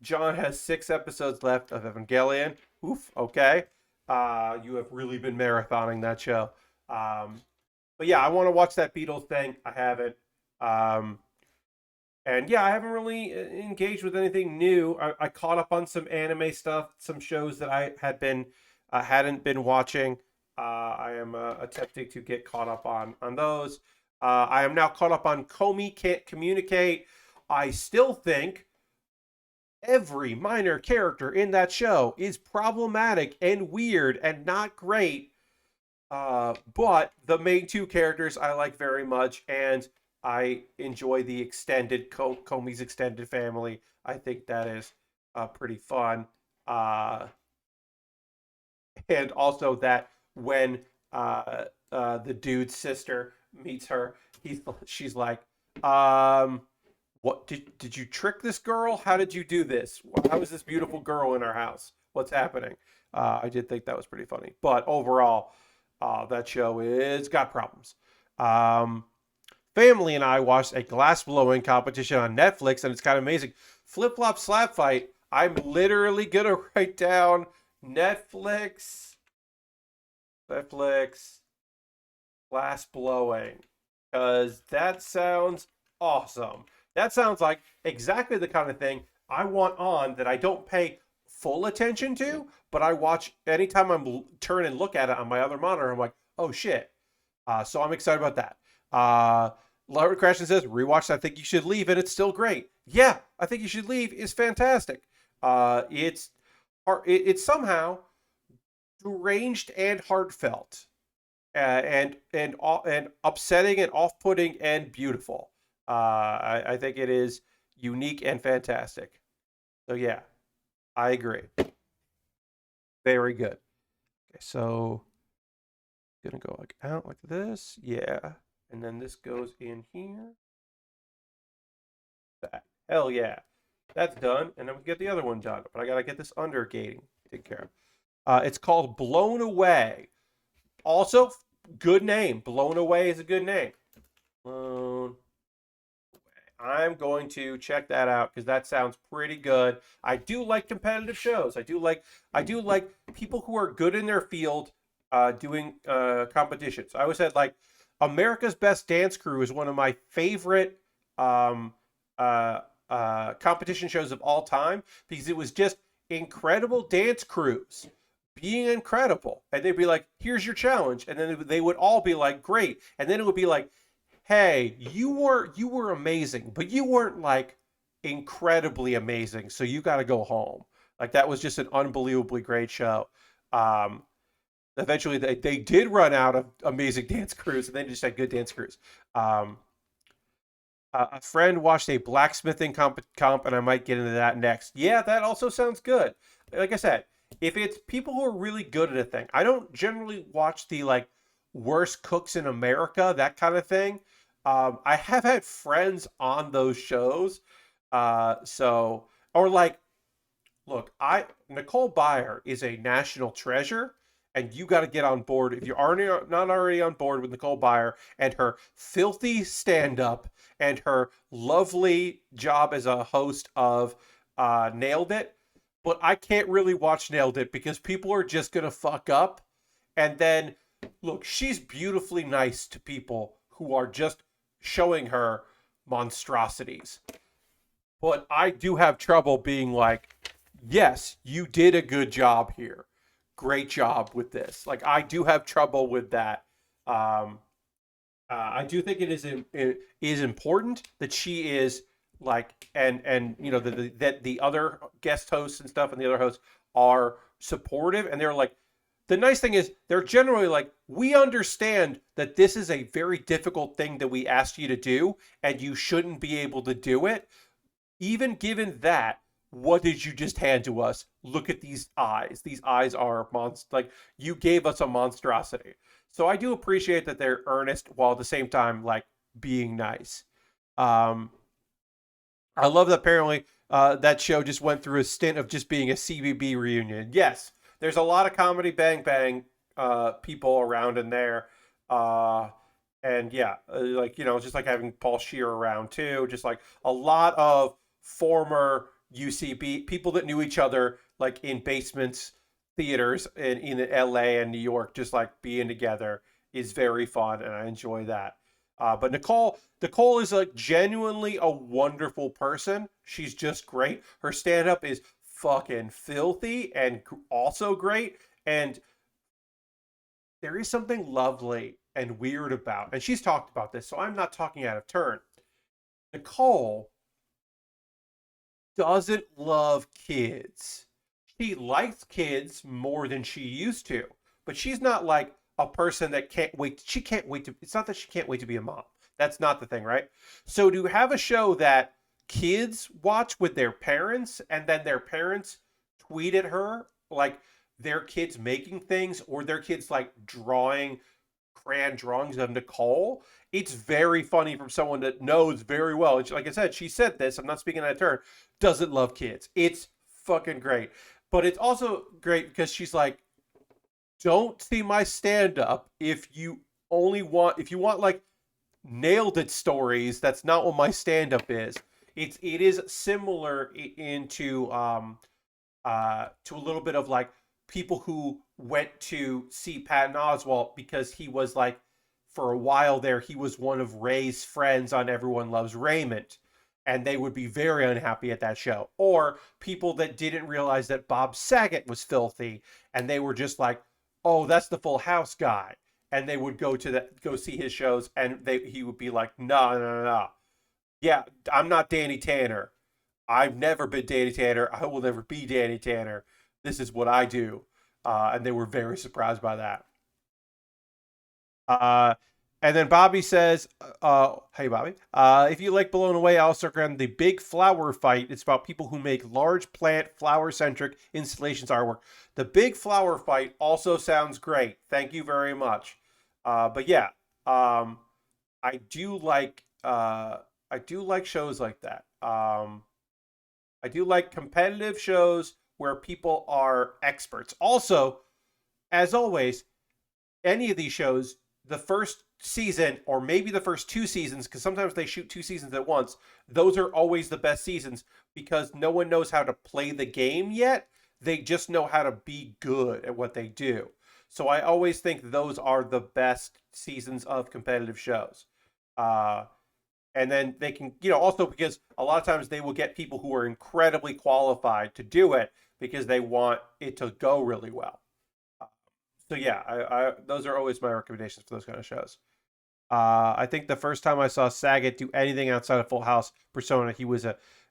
John has 6 episodes left of Evangelion. Oof. Okay. You have really been marathoning that show. But yeah, I want to watch that Beatles thing. I haven't. And yeah, I haven't really engaged with anything new. I caught up on some anime stuff, some shows that I hadn't been watching. I am attempting to get caught up on those. I am now caught up on Komi Can't Communicate. I still think every minor character in that show is problematic and weird and not great. But the main 2 characters I like very much, and I enjoy the extended Komi's extended family. I think that is pretty fun. And also that when the dude's sister meets her, she's like, what did you trick this girl? How did you do this? How is this beautiful girl in our house? What's happening? I did think that was pretty funny. But overall, that show is got problems. Family and I watched a glass blowing competition on Netflix, and it's kind of amazing. Flip Flop Slap Fight. I'm literally gonna write down Netflix glass blowing, because that sounds awesome. That sounds like exactly the kind of thing I want on that I don't pay full attention to, but I watch anytime I'm turn and look at it on my other monitor. I'm like, oh shit. So I'm excited about that. Larry Crashton says, rewatched I Think You Should Leave, and it's still great. Yeah, I Think You Should Leave is fantastic. It's somehow deranged and heartfelt, and upsetting and off-putting and beautiful. I think it is unique and fantastic. So yeah, I agree. Very good. Okay, so gonna go like out like this. Yeah. And then this goes in here. That. Hell yeah. That's done. And then we get the other one done. But I got to get this undergating taken care of. It's called Blown Away. Also, good name. Blown Away is a good name. Blown. I'm going to check that out because that sounds pretty good. I do like competitive shows. I do like people who are good in their field doing competitions. I always said like America's Best Dance Crew is one of my favorite um, competition shows of all time because it was just incredible dance crews being incredible, and they'd be like, "Here's your challenge," and then they would all be like, "Great," and then it would be like, hey, you were amazing, but you weren't like incredibly amazing, so you got to go home. Like that was just an unbelievably great show. Um, Eventually, they did run out of amazing dance crews, and they just had good dance crews. Um, a friend watched a blacksmithing comp, and I might get into that next. Yeah, that also sounds good. Like I said, if it's people who are really good at a thing, I don't generally watch the like worst cooks in America, that kind of thing. I have had friends on those shows, so or like look, I Nicole Byer is a national treasure, and you got to get on board if you are not already on board with Nicole Byer and her filthy stand-up and her lovely job as a host of Nailed It. But I can't really watch Nailed It because people are just gonna fuck up, and then look, she's beautifully nice to people who are just showing her monstrosities. But I do have trouble being like, yes, you did a good job here. Great job with this. Like I do have trouble with that. Um, I do think it is important that she is like and you know that the other guest hosts and stuff and the other hosts are supportive and they're like the nice thing is they're generally like we understand that this is a very difficult thing that we asked you to do and you shouldn't be able to do it even given that, what did you just hand to us? Look at these eyes. These eyes are like you gave us a monstrosity. So I do appreciate that they're earnest while at the same time like being nice. Um, I love that apparently that show just went through a stint of just being a CBB reunion. Yes, there's a lot of comedy Bang Bang people around in there. Uh, and yeah, like, you know, just like having Paul Shear around too. Just like a lot of former UCB people that knew each other like in basements, theaters in LA and New York, just like being together is very fun. And I enjoy that. But Nicole is like genuinely a wonderful person. She's just great. Her stand up is fucking filthy and also great. And there is something lovely and weird about, and she's talked about this, so I'm not talking out of turn. Nicole doesn't love kids. She likes kids more than she used to, but she's not like a person that can't wait. She can't wait to, it's not that she can't wait to be a mom. That's not the thing, right? So to have a show that kids watch with their parents and then their parents tweet at her like their kids making things or their kids like drawing crayon drawings of Nicole. It's very funny from someone that knows very well. And like I said, she said this. I'm not speaking out of turn. Doesn't love kids. It's fucking great. But it's also great because she's like, don't see my stand up if you want like nailed it stories. That's not what my stand up is. It is similar into to a little bit of like people who went to see Patton Oswalt because he was like for a while there he was one of Ray's friends on Everyone Loves Raymond and they would be very unhappy at that show or people that didn't realize that Bob Saget was filthy and they were just like oh that's the Full House guy and they would go see his shows and he would be like no no no no yeah I'm not Danny Tanner. I've never been Danny Tanner. I will never be Danny Tanner. This is what I do. And they were very surprised by that. Uh, and then Bobby says, hey, Bobby, if you like Blown Away, I also recommend The Big Flower Fight. It's about people who make large plant, flower centric installations artwork. The Big Flower Fight also sounds great. Thank you very much. But yeah, um, I do like shows like that. I do like competitive shows where people are experts. Also, as always, any of these shows, the first season or maybe the first two seasons, because sometimes they shoot two seasons at once, those are always the best seasons because no one knows how to play the game yet. They just know how to be good at what they do. So I always think those are the best seasons of competitive shows. Uh, and then they can, also because a lot of times they will get people who are incredibly qualified to do it because they want it to go really well. So yeah, I those are always my recommendations for those kind of shows. I think the first time I saw Saget do anything outside of Full House Persona, he was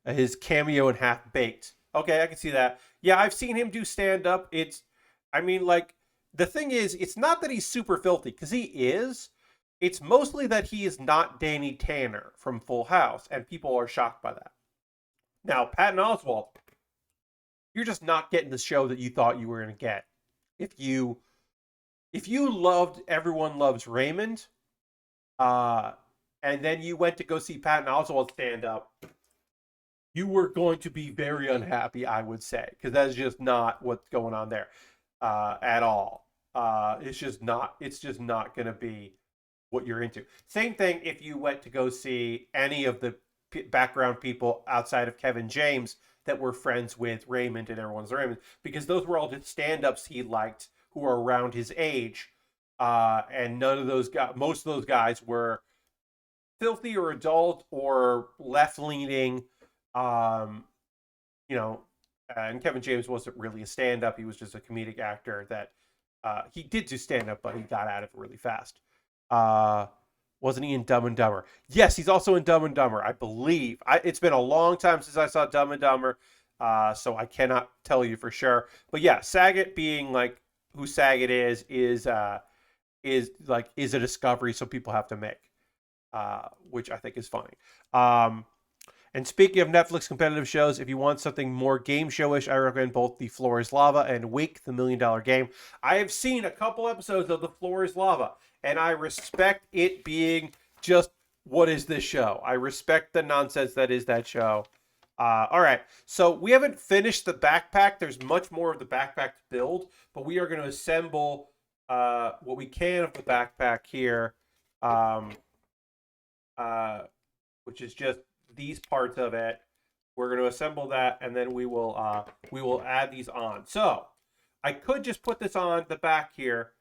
his cameo in Half Baked. Okay, I can see that. Yeah, I've seen him do stand up. I mean, like the thing is, it's not that he's super filthy because he is. It's mostly that he is not Danny Tanner from Full House, and people are shocked by that. Now, Patton Oswalt, you're just not getting the show that you thought you were going to get. If you loved Everyone Loves Raymond, uh, and then you went to go see Patton Oswalt stand up, you were going to be very unhappy, I would say, because that is just not what's going on there at all. It's just not. It's just not going to be what you're into. Same thing if you went to go see any of the background people outside of Kevin James that were friends with Raymond and Everyone's Raymond, because those were all just stand-ups he liked who are around his age, and none of those guys, most of those guys were filthy or adult or left-leaning. Um, you know, and Kevin James wasn't really a stand-up; he was just a comedic actor that he did do stand-up, but he got out of it really fast. Uh, wasn't he in Dumb and Dumber? Yes, he's also in Dumb and Dumber, I believe. It's been a long time since I saw Dumb and Dumber, so I cannot tell you for sure. But yeah, Saget being like who Saget is a discovery, so people have to make, which I think is funny. Um, and speaking of Netflix competitive shows, if you want something more game showish, I recommend both The Floor is Lava and Wake, the $1 Million Game. I have seen a couple episodes of The Floor is Lava, and I respect it being just, what is this show? I respect the nonsense that is that show. All right, so we haven't finished the backpack. There's much more of the backpack to build, but we are going to assemble what we can of the backpack here, um, which is just these parts of it. We're going to assemble that, and then we will add these on. So I could just put this on the back here,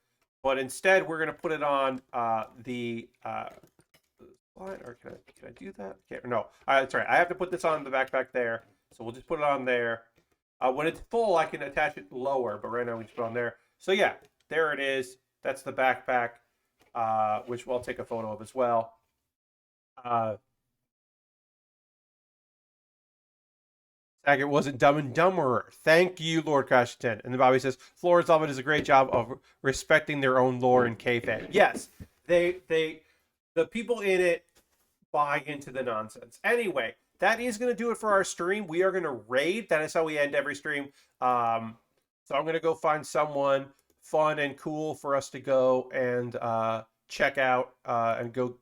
but instead we're going to put it on the slide. Or can I do that? No, that's right. I have to put this on the backpack there. So we'll just put it on there. When it's full, I can attach it lower, but right now we just put it on there. So yeah, there it is. That's the backpack, which we'll take a photo of as well. Saget wasn't Dumb and Dumberer. Thank you, Lord Washington. And then Bobby says, Flores Alvin does a great job of respecting their own lore and kayfabe. Yes, the people in it buy into the nonsense. Anyway, that is going to do it for our stream. We are going to raid. That is how we end every stream. So I'm going to go find someone fun and cool for us to go and check out and go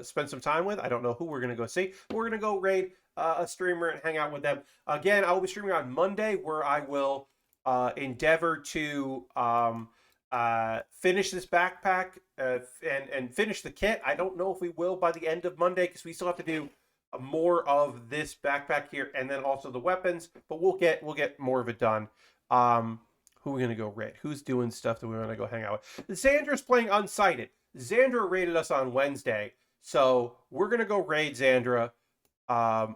spend some time with. I don't know who we're going to go see. But we're going to go raid a streamer and hang out with them. Again, I will be streaming on Monday, where I will endeavor to finish this backpack and finish the kit. I don't know if we will by the end of Monday because we still have to do more of this backpack here and then also the weapons. But we'll get more of it done. Who are we gonna go raid? Who's doing stuff that we want to go hang out with? Xandra's playing Unsighted. Xandra raided us on Wednesday, so we're gonna go raid Xandra. And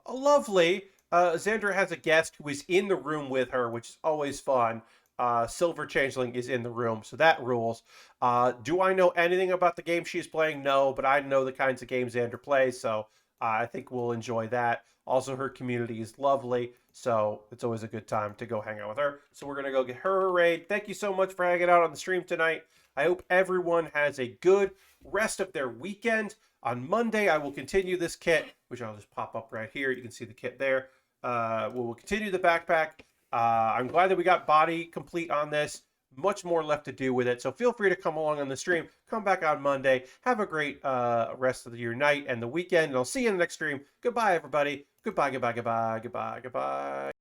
lovely. Xandra has a guest who is in the room with her, which is always fun. Silver Changeling is in the room, so that rules. Do I know anything about the game she's playing? No, but I know the kinds of games Xandra plays, so I think we'll enjoy that. Also, her community is lovely, so it's always a good time to go hang out with her. So we're going to go get her a raid. Thank you so much for hanging out on the stream tonight. I hope everyone has a good rest of their weekend. On Monday, I will continue this kit, which I'll just pop up right here. You can see the kit there. We will continue the backpack. I'm glad that we got body complete on this. much more left to do with it. So feel free to come along on the stream. Come back on Monday. Have a great rest of your night and the weekend. And I'll see you in the next stream. Goodbye, everybody. Goodbye, goodbye, goodbye, goodbye, goodbye.